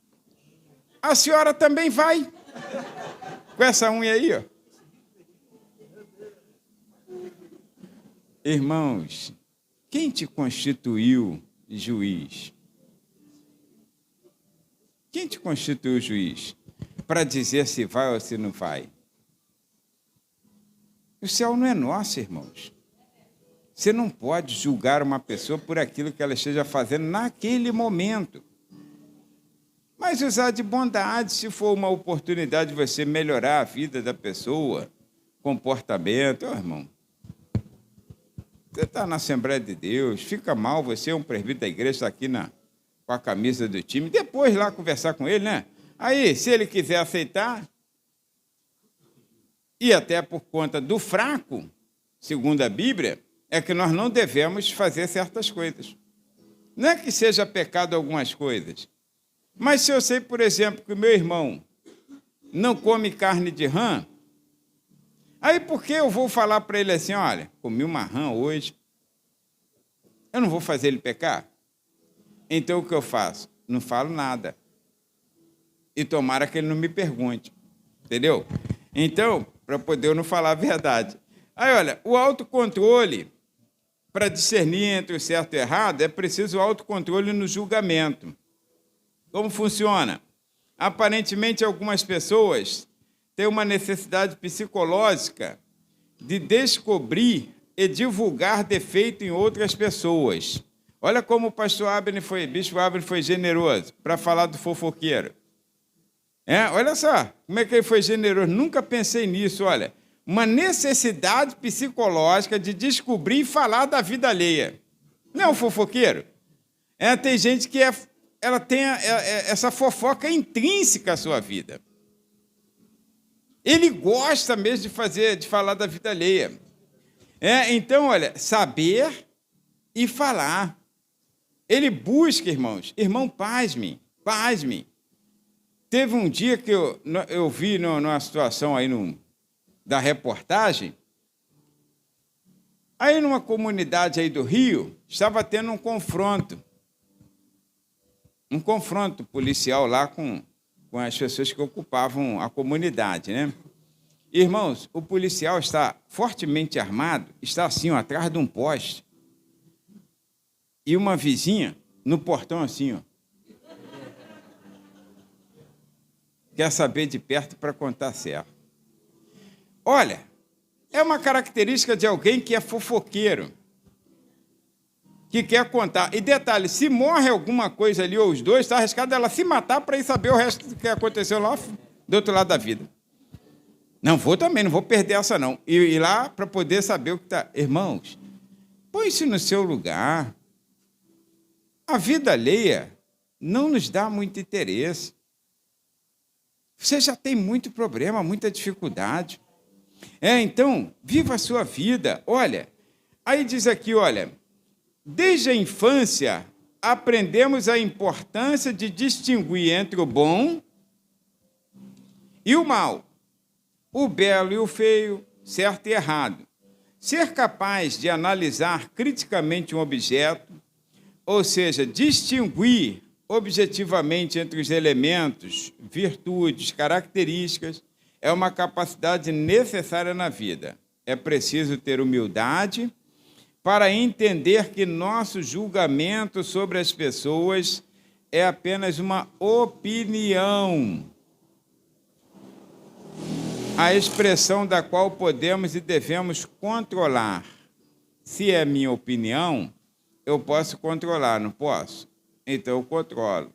A senhora também vai. Com essa unha aí, ó. Irmãos, quem te constituiu juiz? Quem te constituiu juiz? Para dizer se vai ou se não vai? O céu não é nosso, irmãos. Você não pode julgar uma pessoa por aquilo que ela esteja fazendo naquele momento. Mas usar de bondade, se for uma oportunidade de você melhorar a vida da pessoa, comportamento. Irmão, você está na Assembleia de Deus, fica mal, você é um presbítero da igreja, está aqui com a camisa do time, depois lá conversar com ele, né? Aí, se ele quiser aceitar, e até por conta do fraco, segundo a Bíblia, é que nós não devemos fazer certas coisas. Não é que seja pecado algumas coisas, mas se eu sei, por exemplo, que o meu irmão não come carne de rã, aí por que eu vou falar para ele assim, olha, comi uma rã hoje, eu não vou fazer ele pecar? Então o que eu faço? Não falo nada. E tomara que ele não me pergunte, entendeu? Então, para poder eu não falar a verdade. Aí, olha, o autocontrole, para discernir entre o certo e o errado, é preciso o autocontrole no julgamento. Como funciona? Aparentemente, algumas pessoas têm uma necessidade psicológica de descobrir e divulgar defeito em outras pessoas. Olha como o bispo Abner foi generoso para falar do fofoqueiro. Olha só, como é que ele foi generoso. Nunca pensei nisso, olha. Uma necessidade psicológica de descobrir e falar da vida alheia. Não é um fofoqueiro? Tem gente que ela tem essa fofoca intrínseca à sua vida. Ele gosta mesmo de falar da vida alheia. Então, olha, saber e falar. Ele busca, irmãos. Irmão, pasme. Teve um dia que eu vi numa situação aí da reportagem, aí numa comunidade aí do Rio, estava tendo um confronto policial lá com as pessoas que ocupavam a comunidade, né? Irmãos, o policial está fortemente armado, está assim, atrás de um poste, e uma vizinha no portão assim, ó. Quer saber de perto para contar certo. Olha, é uma característica de alguém que é fofoqueiro, que quer contar. E detalhe, se morre alguma coisa ali, ou os dois, está arriscado ela se matar para ir saber o resto do que aconteceu lá do outro lado da vida. Não vou perder essa não. E ir lá para poder saber o que está. Irmãos, põe-se no seu lugar. A vida alheia não nos dá muito interesse. Você já tem muito problema, muita dificuldade. Então, viva a sua vida. Olha, aí diz aqui, olha, desde a infância aprendemos a importância de distinguir entre o bom e o mal, o belo e o feio, certo e errado. Ser capaz de analisar criticamente um objeto, ou seja, distinguir objetivamente entre os elementos, virtudes, características, é uma capacidade necessária na vida. É preciso ter humildade para entender que nosso julgamento sobre as pessoas é apenas uma opinião, a expressão da qual podemos e devemos controlar. Se é minha opinião, eu posso controlar, não posso? Então eu controlo.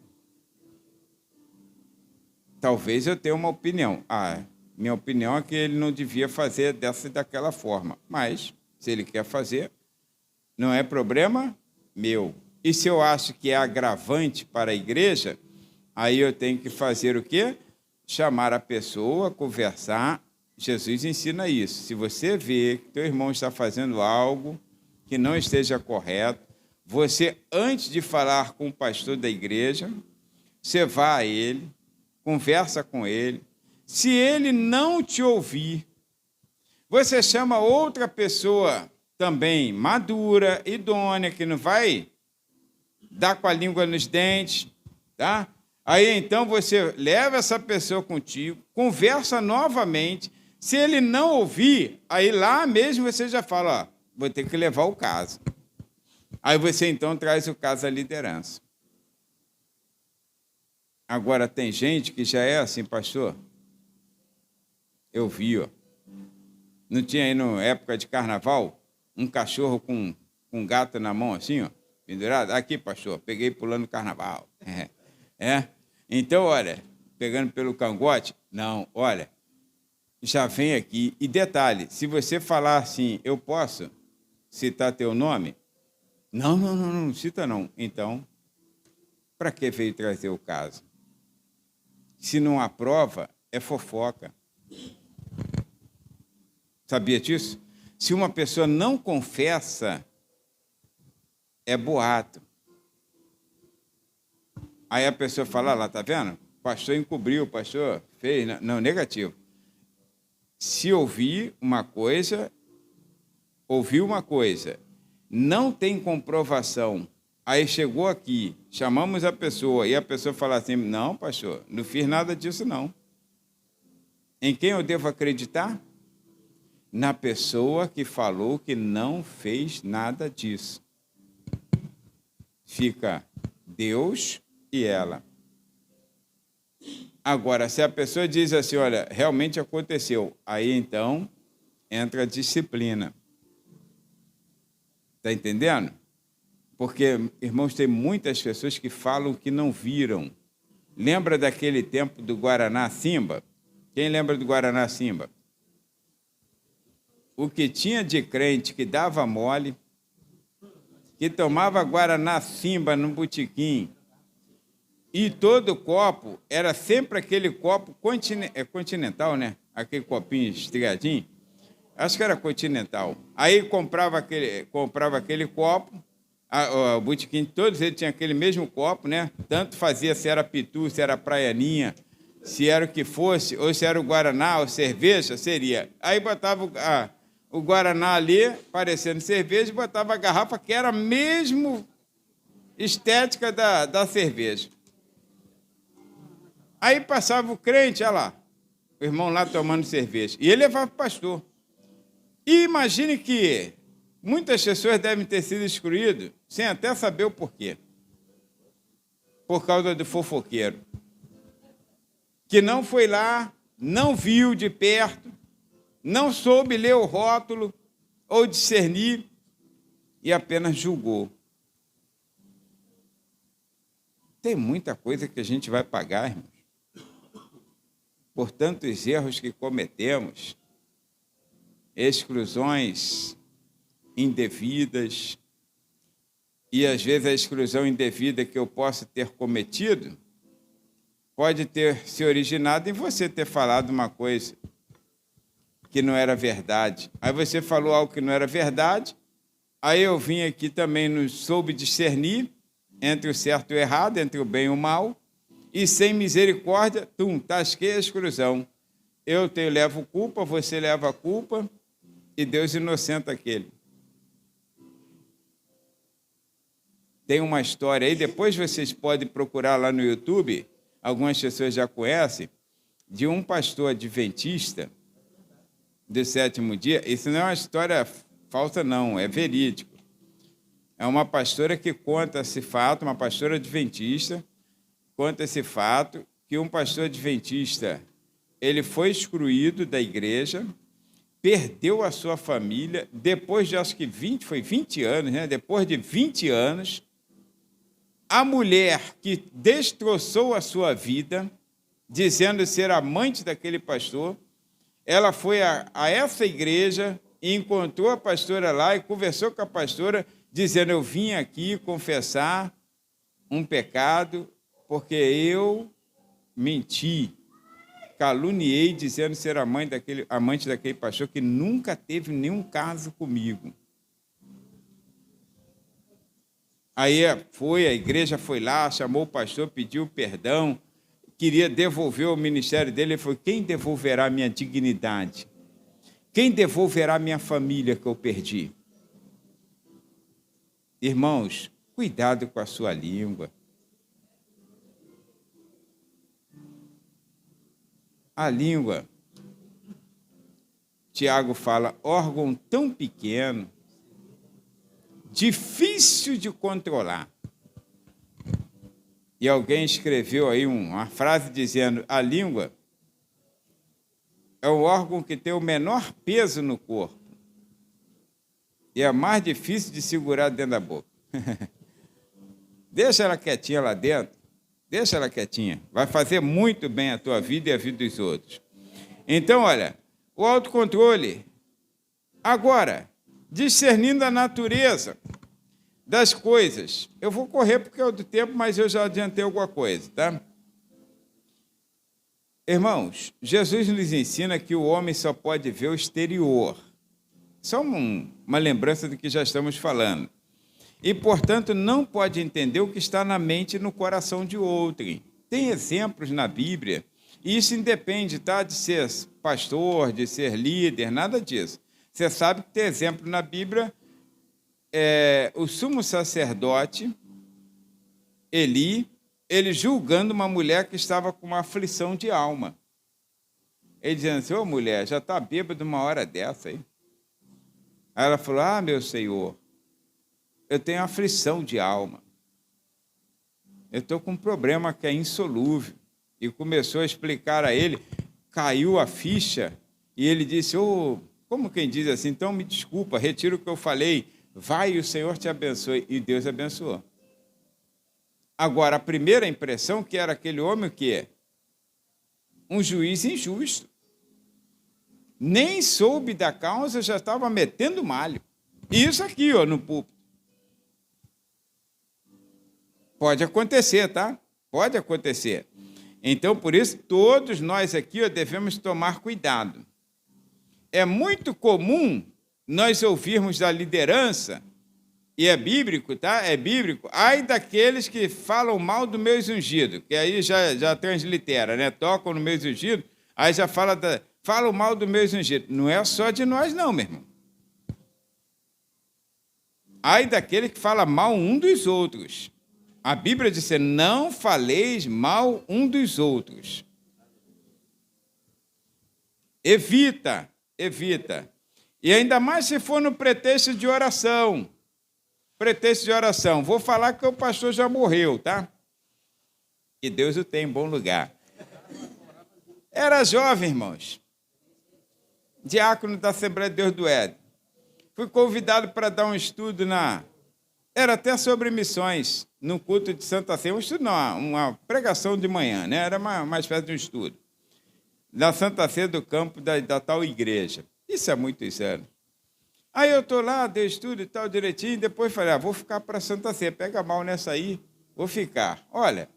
Talvez eu tenha uma opinião. Minha opinião é que ele não devia fazer dessa e daquela forma. Mas, se ele quer fazer, não é problema meu. E se eu acho que é agravante para a igreja, aí eu tenho que fazer o quê? Chamar a pessoa, conversar. Jesus ensina isso. Se você vê que teu irmão está fazendo algo que não esteja correto, você, antes de falar com o pastor da igreja, você vai a ele, conversa com ele. Se ele não te ouvir, você chama outra pessoa também madura, idônea, que não vai dar com a língua nos dentes, tá? Aí, então, você leva essa pessoa contigo, conversa novamente. Se ele não ouvir, aí lá mesmo você já fala, vou ter que levar o caso. Aí você, então, traz o caso à liderança. Agora, tem gente que já é assim, pastor. Eu vi, ó. Não tinha aí, na época de carnaval, um cachorro com um gato na mão, assim, ó, pendurado? Aqui, pastor, peguei pulando carnaval. Então, olha, pegando pelo cangote, não, olha, já vem aqui. E detalhe, se você falar assim, eu posso citar teu nome? Não cita não. Então, para que veio trazer o caso? Se não há prova, é fofoca. Sabia disso? Se uma pessoa não confessa, é boato. Aí a pessoa fala, lá, tá vendo? O pastor encobriu, o pastor fez. Não, negativo. Se ouviu uma coisa, não tem comprovação, aí chegou aqui, chamamos a pessoa, e a pessoa fala assim, não, pastor, não fiz nada disso, não. Em quem eu devo acreditar? Na pessoa que falou que não fez nada disso. Fica Deus e ela. Agora, se a pessoa diz assim, olha, realmente aconteceu, aí então entra a disciplina. Está entendendo? Porque, irmãos, tem muitas pessoas que falam que não viram. Lembra daquele tempo do Guaraná Simba? Quem lembra do Guaraná Simba? O que tinha de crente que dava mole, que tomava Guaraná Simba no botequim, e todo copo era sempre aquele copo continental, né? Aquele copinho estriadinho. Acho que era continental. Aí comprava aquele copo, o botequim, todos eles tinham aquele mesmo copo, né? Tanto fazia se era pitu, se era praianinha, se era o que fosse, ou se era o Guaraná ou cerveja, seria. Aí botava o Guaraná ali, parecendo cerveja, e botava a garrafa, que era a mesma estética da cerveja. Aí passava o crente, olha lá, o irmão lá tomando cerveja, e ele levava para o pastor. E imagine que muitas pessoas devem ter sido excluídas sem até saber o porquê. Por causa do fofoqueiro. Que não foi lá, não viu de perto, não soube ler o rótulo ou discernir e apenas julgou. Tem muita coisa que a gente vai pagar, irmãos, por tantos erros que cometemos, exclusões indevidas, e às vezes a exclusão indevida que eu posso ter cometido pode ter se originado em você ter falado uma coisa que não era verdade. Aí você falou algo que não era verdade, aí eu vim aqui também, não soube discernir entre o certo e o errado, entre o bem e o mal, e sem misericórdia, tasquei a exclusão. Eu levo culpa, você leva a culpa, e Deus inocenta aquele. Tem uma história aí, depois vocês podem procurar lá no YouTube, algumas pessoas já conhecem, de um pastor adventista do sétimo dia. Isso não é uma história falsa, não, é verídico. É uma pastora que conta esse fato, uma pastora adventista, conta esse fato, que um pastor adventista, ele foi excluído da igreja, perdeu a sua família, depois de, acho que 20 anos, né? Depois de 20 anos, a mulher que destroçou a sua vida, dizendo ser amante daquele pastor, ela foi a essa igreja e encontrou a pastora lá e conversou com a pastora, dizendo, eu vim aqui confessar um pecado, porque eu menti, caluniei, dizendo ser amante daquele pastor que nunca teve nenhum caso comigo. Aí a igreja foi lá, chamou o pastor, pediu perdão, queria devolver o ministério dele. Ele falou, quem devolverá a minha dignidade? Quem devolverá a minha família que eu perdi? Irmãos, cuidado com a sua língua. A língua, Tiago fala, órgão tão pequeno, difícil de controlar. E alguém escreveu aí uma frase dizendo: a língua é o órgão que tem o menor peso no corpo e é mais difícil de segurar dentro da boca. Deixa ela quietinha lá dentro, deixa ela quietinha. Vai fazer muito bem a tua vida e a vida dos outros. Então, olha, o autocontrole. Agora, discernindo a natureza das coisas. Eu vou correr porque é do tempo, mas eu já adiantei alguma coisa, tá? Irmãos, Jesus nos ensina que o homem só pode ver o exterior. Só uma lembrança do que já estamos falando. E, portanto, não pode entender o que está na mente e no coração de outrem. Tem exemplos na Bíblia, e isso independe, tá, de ser pastor, de ser líder, nada disso. Você sabe que tem exemplo na Bíblia, o sumo sacerdote, Eli, ele julgando uma mulher que estava com uma aflição de alma. Ele dizendo assim: ô mulher, já está bêbada uma hora dessa aí. Aí ela falou: ah, meu Senhor, eu tenho aflição de alma. Eu estou com um problema que é insolúvel. E começou a explicar a ele, caiu a ficha, e ele disse: oh, como quem diz assim, então me desculpa, retiro o que eu falei, vai e o Senhor te abençoe. E Deus abençoou. Agora, a primeira impressão que era aquele homem o quê? Um juiz injusto. Nem soube da causa, já estava metendo malho. Isso aqui, ó, no púlpito. Pode acontecer, tá? Pode acontecer. Então, por isso, todos nós aqui, ó, devemos tomar cuidado. É muito comum nós ouvirmos da liderança, e é bíblico, tá? É bíblico. Ai daqueles que falam mal do meu ungido, que aí já translitera, né? Tocam no meu ungido, aí já falam mal do meu ungido. Não é só de nós, não, meu irmão. Ai daquele que fala mal um dos outros. A Bíblia diz: não faleis mal um dos outros. Evita. E ainda mais se for no pretexto de oração. Pretexto de oração. Vou falar que o pastor já morreu, tá? Que Deus o tem em bom lugar. Era jovem, irmãos. Diácono da Assembleia de Deus do Éden. Fui convidado para dar um estudo Era até sobre missões, no culto de Santa Ceia. Um estudo, não, uma pregação de manhã, né? Era uma espécie de um estudo. Da Santa Ceia do campo da tal igreja. Isso é muitos anos. Aí eu estou lá, dei estudo e tal, direitinho, depois falei: vou ficar para Santa Ceia, pega mal nessa aí, vou ficar. Olha,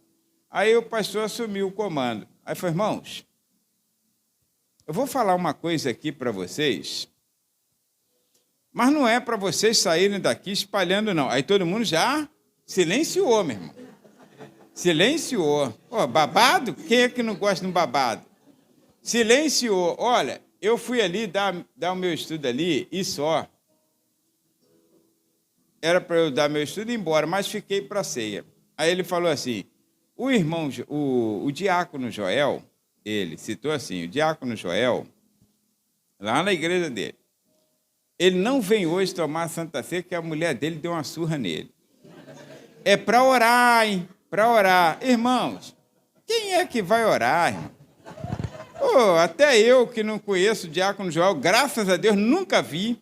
aí o pastor assumiu o comando. Aí falou: irmãos, eu vou falar uma coisa aqui para vocês, mas não é para vocês saírem daqui espalhando, não. Aí todo mundo já silenciou, meu irmão. Silenciou. Pô, babado? Quem é que não gosta de um babado? Silenciou. Olha, eu fui ali dar o meu estudo ali e só. Era para eu dar meu estudo e ir embora, mas fiquei para a ceia. Aí ele falou assim: o irmão, o diácono Joel, ele citou assim, o diácono Joel, lá na igreja dele, ele não vem hoje tomar a Santa Ceia, que a mulher dele deu uma surra nele. É para orar, hein? Para orar. Irmãos, quem é que vai orar, irmão? Até eu, que não conheço o diácono Joel, graças a Deus, nunca vi.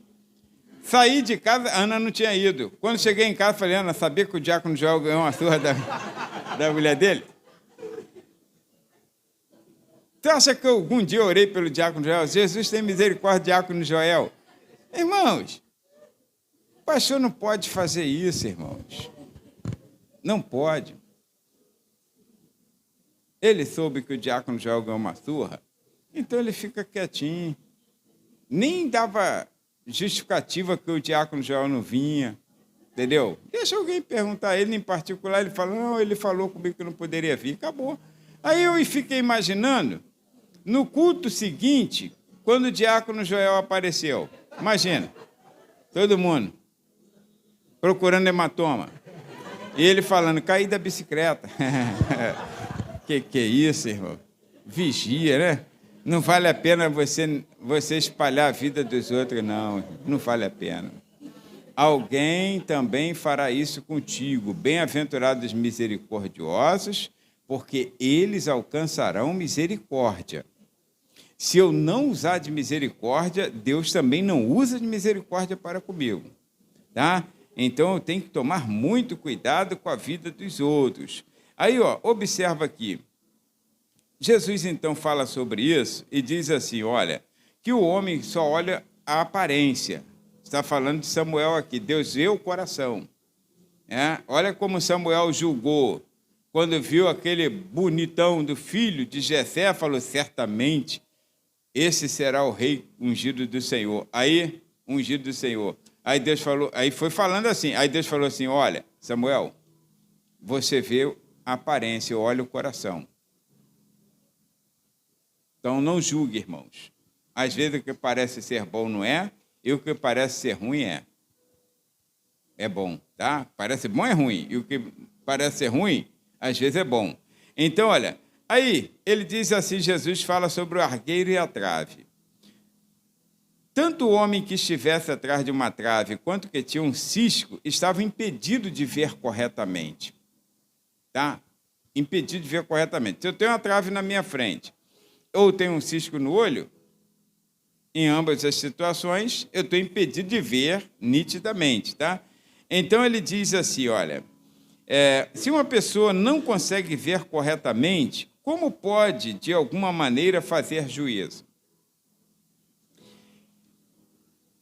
Saí de casa, Ana não tinha ido. Quando cheguei em casa, falei: Ana, sabia que o diácono Joel ganhou uma surra da mulher dele? Você acha que algum dia eu orei pelo diácono Joel? Jesus tem misericórdia do diácono Joel. Irmãos, o pastor não pode fazer isso, irmãos. Não pode. Ele soube que o diácono Joel ganhou uma surra, então ele fica quietinho. Nem dava justificativa que o diácono Joel não vinha, entendeu? Deixa alguém perguntar a ele em particular, ele fala: não, ele falou comigo que não poderia vir, acabou. Aí eu fiquei imaginando, no culto seguinte, quando o diácono Joel apareceu, imagina, todo mundo procurando hematoma, e ele falando: caí da bicicleta. Que é isso, irmão? Vigia, né? Não vale a pena você espalhar a vida dos outros, não. Não vale a pena. alguém também fará isso contigo. Bem-aventurados misericordiosos, porque eles alcançarão misericórdia. Se eu não usar de misericórdia, Deus também não usa de misericórdia para comigo, tá? Então, eu tenho que tomar muito cuidado com a vida dos outros. Aí, observa aqui. Jesus, então, fala sobre isso e diz assim, olha, que o homem só olha a aparência. Está falando de Samuel aqui. Deus vê o coração. Olha como Samuel julgou. Quando viu aquele bonitão do filho de Jessé, falou, certamente, esse será o rei ungido do Senhor. Aí, ungido do Senhor. Aí Deus falou, aí foi falando assim, aí Deus falou assim, olha, Samuel, você vê a aparência, eu olho o coração. Então, não julgue, irmãos. Às vezes, o que parece ser bom não é, e o que parece ser ruim é. É bom, tá? Parece bom é ruim, e o que parece ser ruim, às vezes é bom. Então, olha, aí, ele diz assim, Jesus fala sobre o argueiro e a trave. Tanto o homem que estivesse atrás de uma trave, quanto que tinha um cisco, estava impedido de ver corretamente. Tá? Impedido de ver corretamente. Se eu tenho uma trave na minha frente, ou tenho um cisco no olho, em ambas as situações, eu estou impedido de ver nitidamente. Tá? Então, ele diz assim, olha, se uma pessoa não consegue ver corretamente, como pode, de alguma maneira, fazer juízo?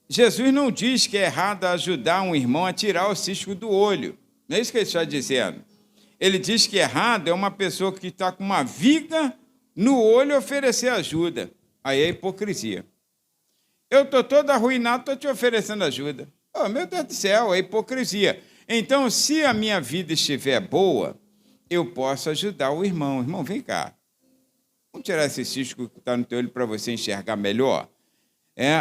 Jesus não diz que é errado ajudar um irmão a tirar o cisco do olho. Não é isso que ele está dizendo. Ele diz que errado é uma pessoa que está com uma viga no olho oferecer ajuda. Aí é hipocrisia. Eu estou todo arruinado, estou te oferecendo ajuda. Oh, meu Deus do céu, é hipocrisia. Então, se a minha vida estiver boa, eu posso ajudar o irmão. Irmão, vem cá. Vamos tirar esse cisco que está no teu olho para você enxergar melhor?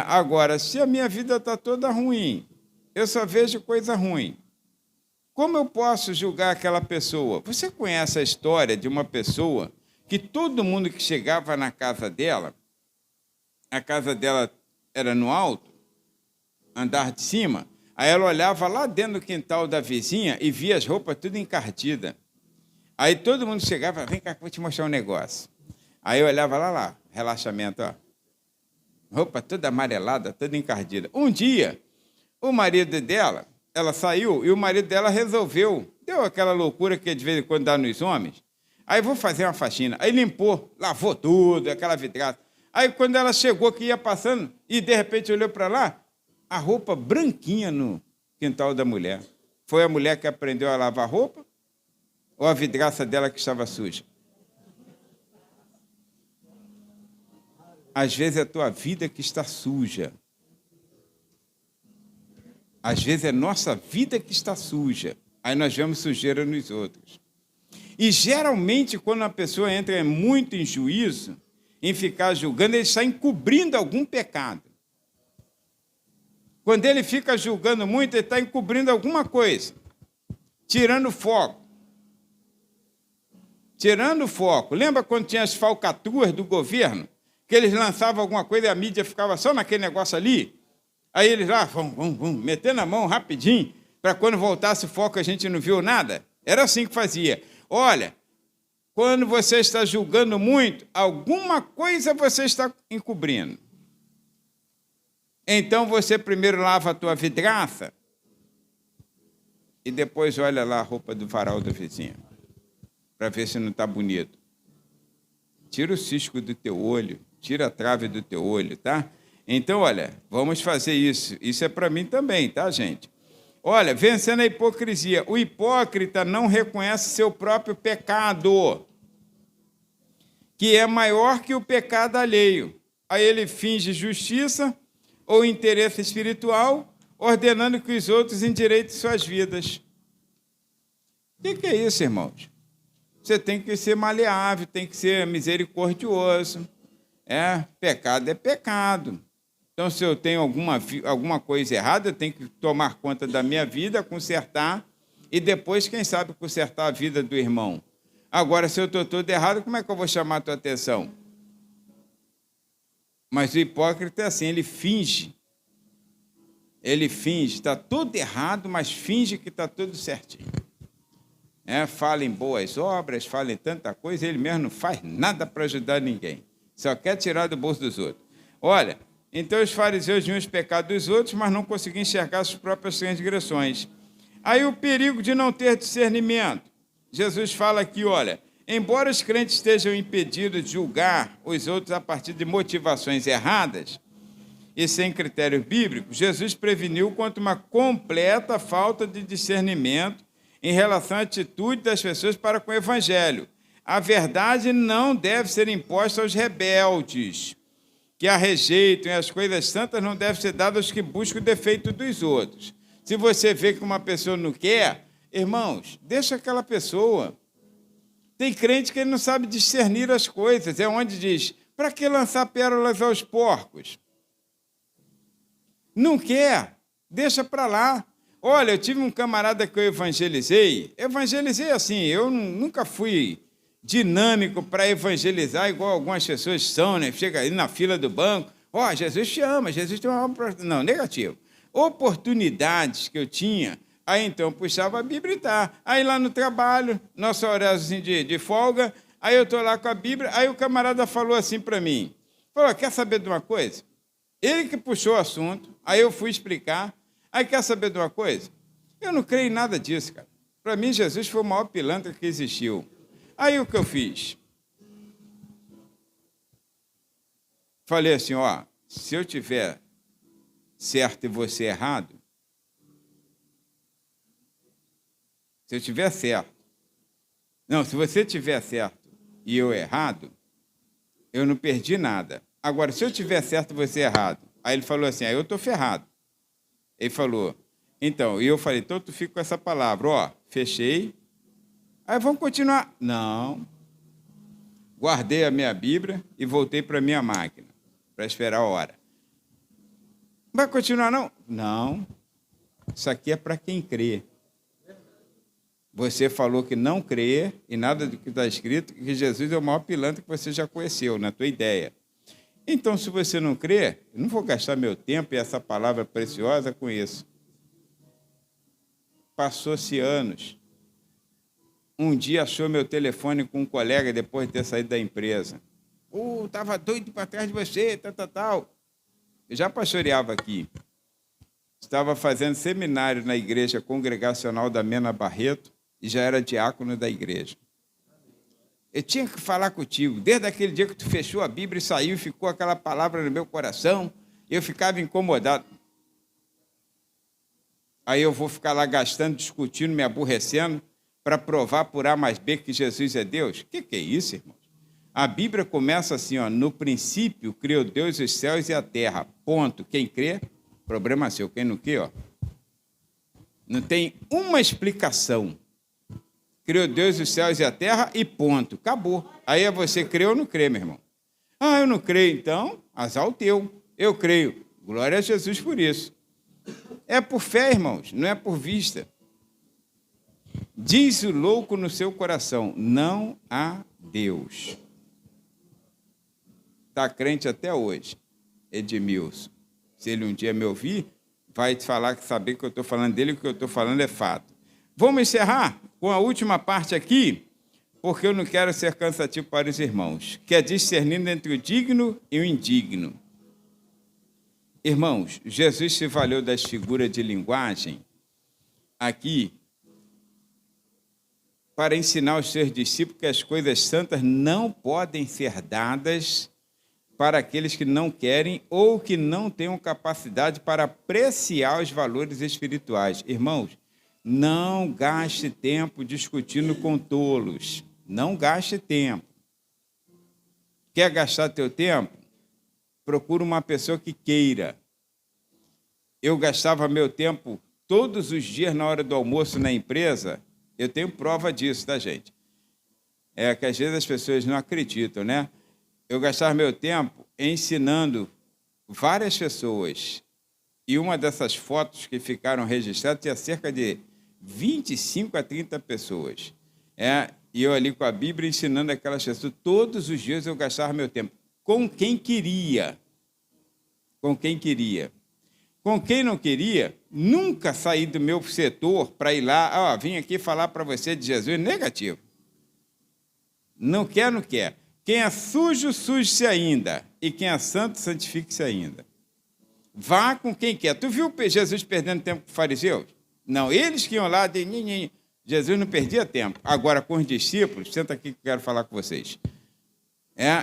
Agora, se a minha vida está toda ruim, eu só vejo coisa ruim, como eu posso julgar aquela pessoa? Você conhece a história de uma pessoa que todo mundo que chegava na casa dela, a casa dela era no alto, andar de cima, aí ela olhava lá dentro do quintal da vizinha e via as roupas tudo encardidas. Aí todo mundo chegava, vem cá que eu vou te mostrar um negócio. Aí eu olhava lá, relaxamento, roupa toda amarelada, toda encardida. Um dia, o marido dela, ela saiu e o marido dela resolveu, deu aquela loucura que de vez em quando dá nos homens, aí vou fazer uma faxina. Aí limpou, lavou tudo, aquela vidraça. Aí quando ela chegou que ia passando e de repente olhou para lá, a roupa branquinha no quintal da mulher. Foi a mulher que aprendeu a lavar roupa ou a vidraça dela que estava suja? Às vezes é a tua vida que está suja. Às vezes é nossa vida que está suja. Aí nós vemos sujeira nos outros. E geralmente, quando a pessoa entra muito em juízo, em ficar julgando, ele está encobrindo algum pecado. Quando ele fica julgando muito, ele está encobrindo alguma coisa. Tirando foco. Tirando foco. Lembra quando tinha as falcatruas do governo? Que eles lançavam alguma coisa e a mídia ficava só naquele negócio ali. Aí eles lá, vão, metendo a mão rapidinho, para quando voltasse o foco a gente não viu nada. Era assim que fazia. Olha, quando você está julgando muito, alguma coisa você está encobrindo. Então você primeiro lava a tua vidraça e depois olha lá a roupa do varal da vizinha, para ver se não está bonito. Tira o cisco do teu olho, tira a trave do teu olho, tá? Então, olha, vamos fazer isso. Isso é para mim também, tá, gente? Olha, vencendo a hipocrisia. O hipócrita não reconhece seu próprio pecado, que é maior que o pecado alheio. Aí ele finge justiça ou interesse espiritual, ordenando que os outros endireitem suas vidas. O que é isso, irmãos? Você tem que ser maleável, tem que ser misericordioso. Pecado é pecado. Então, se eu tenho alguma coisa errada, eu tenho que tomar conta da minha vida, consertar, e depois, quem sabe, consertar a vida do irmão. Agora, se eu estou todo errado, como é que eu vou chamar a tua atenção? Mas o hipócrita é assim, ele finge. Ele finge, está tudo errado, mas finge que está tudo certinho. Fala em boas obras, fala em tanta coisa, ele mesmo não faz nada para ajudar ninguém. Só quer tirar do bolso dos outros. Olha, então os fariseus viam os pecados dos outros, mas não conseguiam enxergar suas próprias transgressões. Aí o perigo de não ter discernimento. Jesus fala aqui, olha, embora os crentes estejam impedidos de julgar os outros a partir de motivações erradas e sem critérios bíblicos, Jesus preveniu contra uma completa falta de discernimento em relação à atitude das pessoas para com o Evangelho. A verdade não deve ser imposta aos rebeldes, que a rejeitam, e as coisas santas não devem ser dadas aos que buscam o defeito dos outros. Se você vê que uma pessoa não quer, irmãos, deixa aquela pessoa. Tem crente que não sabe discernir as coisas, é onde diz, para que lançar pérolas aos porcos? Não quer, deixa para lá. Olha, eu tive um camarada que eu evangelizei assim, eu nunca fui dinâmico para evangelizar igual algumas pessoas são, né? Chega aí na fila do banco, Jesus te ama, Jesus tem uma obra... Não, negativo. Oportunidades que eu tinha, aí então puxava a Bíblia e tá. Aí lá no trabalho, nosso horáriozinho de folga, aí eu estou lá com a Bíblia, aí o camarada falou assim para mim, falou, quer saber de uma coisa? Ele que puxou o assunto, aí eu fui explicar, aí quer saber de uma coisa? Eu não creio em nada disso, cara. Para mim, Jesus foi o maior pilantra que existiu. Aí o que eu fiz? Falei assim, se eu tiver certo e você errado, se eu tiver certo, não, se você tiver certo e eu errado, eu não perdi nada. Agora, se eu tiver certo e você errado, aí ele falou assim, aí eu estou ferrado. Ele falou, então, e eu falei, então tu fica com essa palavra, fechei, aí vamos continuar. Não. Guardei a minha Bíblia e voltei para a minha máquina, para esperar a hora. Vai continuar, não? Não. Isso aqui é para quem crê. Você falou que não crê e nada do que está escrito, que Jesus é o maior pilantra que você já conheceu, na tua ideia. Então, se você não crê, eu não vou gastar meu tempo e essa palavra preciosa com isso. Passou-se anos. Um dia achou meu telefone com um colega depois de ter saído da empresa. Estava doido para trás de você, tal. Eu já pastoreava aqui. Estava fazendo seminário na igreja congregacional da Mena Barreto e já era diácono da igreja. Eu tinha que falar contigo. Desde aquele dia que tu fechou a Bíblia e saiu, ficou aquela palavra no meu coração, eu ficava incomodado. Aí eu vou ficar lá gastando, discutindo, me aborrecendo, para provar por A mais B que Jesus é Deus? O que é isso, irmãos? A Bíblia começa assim, no princípio criou Deus os céus e a terra, ponto. Quem crê, problema seu. Quem não crê, não tem uma explicação. Criou Deus os céus e a terra e ponto. Acabou. Aí é você crê ou não crê, meu irmão. Eu não creio, então, azar o teu. Eu creio. Glória a Jesus por isso. É por fé, irmãos, não é por vista. Diz o louco no seu coração, não há Deus. Está crente até hoje, Edmilson. Se ele um dia me ouvir, vai te falar que saber que eu estou falando dele, o que eu estou falando é fato. Vamos encerrar com a última parte aqui, porque eu não quero ser cansativo para os irmãos, que é discernindo entre o digno e o indigno. Irmãos, Jesus se valeu das figuras de linguagem aqui para ensinar aos seus discípulos que as coisas santas não podem ser dadas para aqueles que não querem ou que não tenham capacidade para apreciar os valores espirituais. Irmãos, não gaste tempo discutindo com tolos. Não gaste tempo. Quer gastar teu tempo? Procura uma pessoa que queira. Eu gastava meu tempo todos os dias na hora do almoço na empresa. Eu tenho prova disso, tá, gente? É que às vezes as pessoas não acreditam, né? Eu gastava meu tempo ensinando várias pessoas. E uma dessas fotos que ficaram registradas tinha cerca de 25 a 30 pessoas. E eu ali com a Bíblia ensinando aquelas pessoas. Todos os dias eu gastava meu tempo. Com quem queria. Com quem queria. com quem não queria, nunca saí do meu setor para ir lá, vim aqui falar para você de Jesus, negativo. Não quer, não quer. Quem é sujo, suje-se ainda, e quem é santo, santifique-se ainda. Vá com quem quer. Tu viu Jesus perdendo tempo com os fariseus? Não, eles que iam lá, Jesus não perdia tempo. Agora, com os discípulos, senta aqui que eu quero falar com vocês.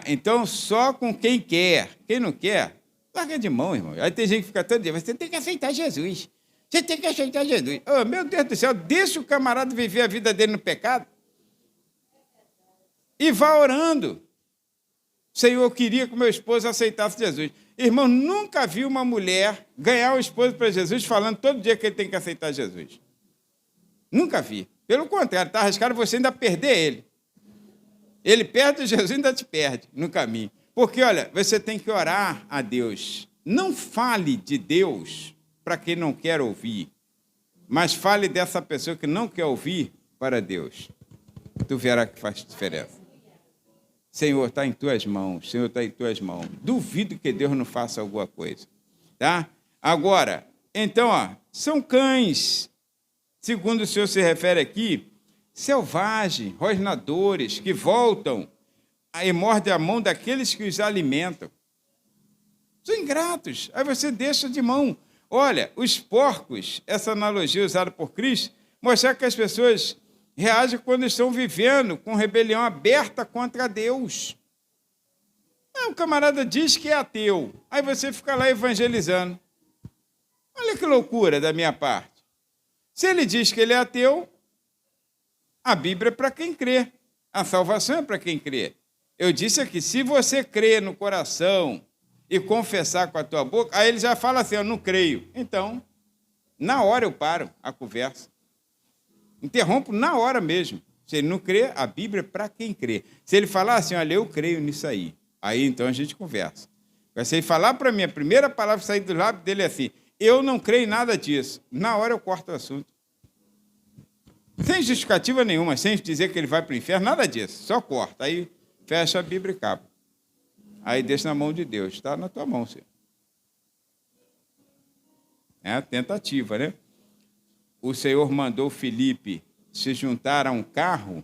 Então, só com quem quer. Quem não quer, larga de mão, irmão. Aí tem gente que fica todo dia, você tem que aceitar Jesus. Você tem que aceitar Jesus. Oh, meu Deus do céu, deixa o camarada viver a vida dele no pecado. E vá orando. Senhor, eu queria que meu esposo aceitasse Jesus. Irmão, nunca vi uma mulher ganhar o esposo para Jesus falando todo dia que ele tem que aceitar Jesus. Nunca vi. Pelo contrário, está arriscado você ainda perder ele. Ele perde Jesus, ainda te perde no caminho. Porque, olha, você tem que orar a Deus. Não fale de Deus para quem não quer ouvir, mas fale dessa pessoa que não quer ouvir para Deus. Tu verá que faz diferença. Senhor, está em tuas mãos. Senhor, está em tuas mãos. Duvido que Deus não faça alguma coisa. Tá? Agora, então, são cães, segundo o Senhor se refere aqui, selvagens, rosnadores, que voltam e mordem a mão daqueles que os alimentam. São ingratos. Aí você deixa de mão. Olha, os porcos, essa analogia usada por Cristo, mostra que as pessoas reagem quando estão vivendo com rebelião aberta contra Deus. O camarada diz que é ateu, aí você fica lá evangelizando. Olha que loucura da minha parte. Se ele diz que ele é ateu, a Bíblia é para quem crê. A salvação é para quem crê. Eu disse aqui, se você crê no coração e confessar com a tua boca, aí ele já fala assim, eu não creio. Então, na hora eu paro a conversa. Interrompo na hora mesmo. Se ele não crê, a Bíblia é para quem crê. Se ele falar assim, olha, eu creio nisso aí, aí então a gente conversa. Mas se ele falar para mim, a primeira palavra que sair do lábio dele é assim, eu não creio em nada disso. Na hora eu corto o assunto. Sem justificativa nenhuma, sem dizer que ele vai para o inferno, nada disso. Só corta. Aí fecha a Bíblia e acaba. Aí deixa na mão de Deus. Está na tua mão, Senhor. É a tentativa, né? O Senhor mandou Filipe se juntar a um carro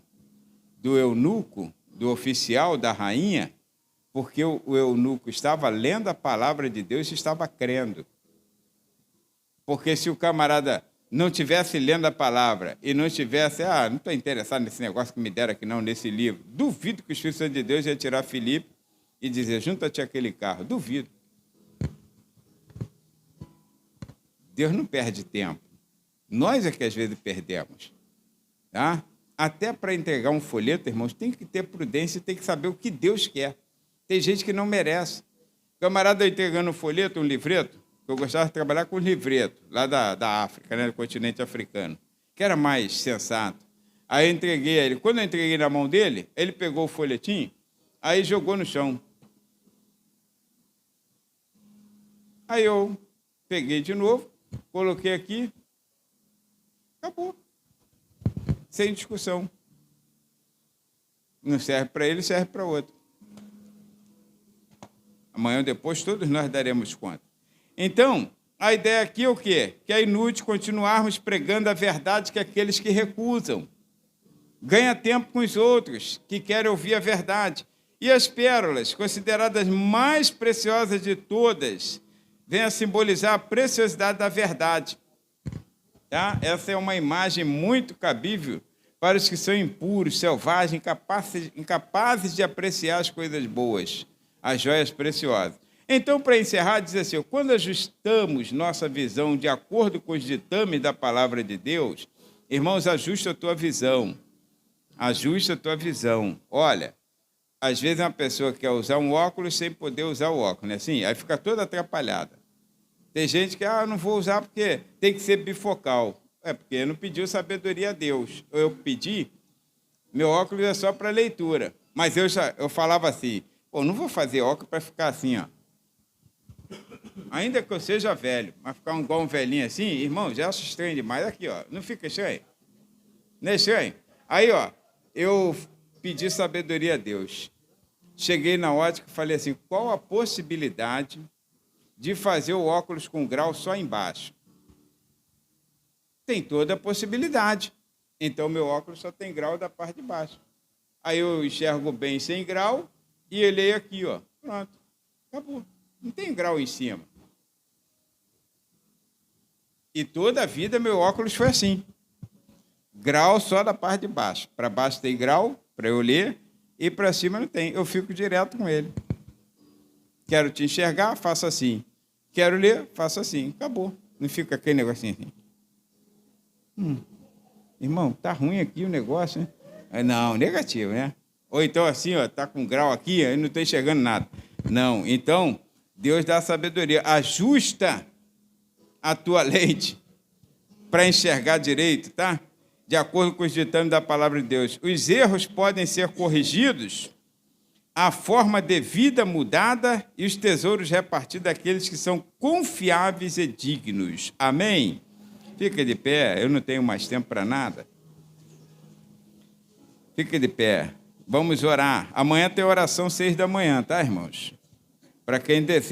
do eunuco, do oficial da rainha, porque o eunuco estava lendo a palavra de Deus e estava crendo. Porque se o camarada não tivesse lendo a palavra e não tivesse, não estou interessado nesse negócio que me deram aqui não, nesse livro, duvido que o Espírito Santo de Deus ia tirar Filipe e dizer, junta-te àquele carro. Duvido. Deus não perde tempo. Nós é que às vezes perdemos. Tá? Até para entregar um folheto, irmãos, tem que ter prudência e tem que saber o que Deus quer. Tem gente que não merece. O camarada entregando um folheto, um livreto, eu gostava de trabalhar com livreto, lá da África, né, do continente africano, que era mais sensato. Aí eu entreguei a ele. Quando eu entreguei na mão dele, ele pegou o folhetim, aí jogou no chão. Aí eu peguei de novo, coloquei aqui, acabou. Sem discussão. Não serve para ele, serve para outro. Amanhã ou depois todos nós daremos conta. Então, a ideia aqui é o quê? Que é inútil continuarmos pregando a verdade que aqueles que recusam. Ganha tempo com os outros que querem ouvir a verdade. E as pérolas, consideradas mais preciosas de todas, vêm a simbolizar a preciosidade da verdade. Tá? Essa é uma imagem muito cabível para os que são impuros, selvagens, incapazes de apreciar as coisas boas, as joias preciosas. Então, para encerrar, diz assim, quando ajustamos nossa visão de acordo com os ditames da palavra de Deus, irmãos, ajusta a tua visão. Ajusta a tua visão. Olha, às vezes uma pessoa quer usar um óculos sem poder usar o óculos, né? Assim, aí fica toda atrapalhada. Tem gente que, não vou usar porque tem que ser bifocal. É porque eu não pediu sabedoria a Deus. Eu pedi, meu óculos é só para leitura. Mas eu falava assim, não vou fazer óculos para ficar assim, ó. Ainda que eu seja velho, mas ficar igual um velhinho assim, irmão, já acho estranho demais. Aqui, ó, não fica estranho? Não é estranho? Aí, ó, eu pedi sabedoria a Deus. Cheguei na ótica e falei assim, qual a possibilidade de fazer o óculos com grau só embaixo? Tem toda a possibilidade. Então, meu óculos só tem grau da parte de baixo. Aí eu enxergo bem sem grau e eu leio aqui, ó. Pronto, acabou. Não tem grau em cima. E toda a vida meu óculos foi assim. Grau só da parte de baixo. Para baixo tem grau, para eu ler, e para cima não tem. Eu fico direto com ele. Quero te enxergar, faço assim. Quero ler, faço assim. Acabou. Não fica aquele negocinho assim. Irmão, tá ruim aqui o negócio, né? Não, negativo, né? Ou então assim, ó, tá com grau aqui, eu não estou enxergando nada. Não, então, Deus dá sabedoria. Ajusta a tua lente para enxergar direito, tá? De acordo com os ditames da palavra de Deus. Os erros podem ser corrigidos, a forma de vida mudada e os tesouros repartidos àqueles que são confiáveis e dignos. Amém? Fica de pé, eu não tenho mais tempo para nada. Fica de pé. Vamos orar. Amanhã tem oração 6 da manhã, tá, irmãos? Para quem deseja.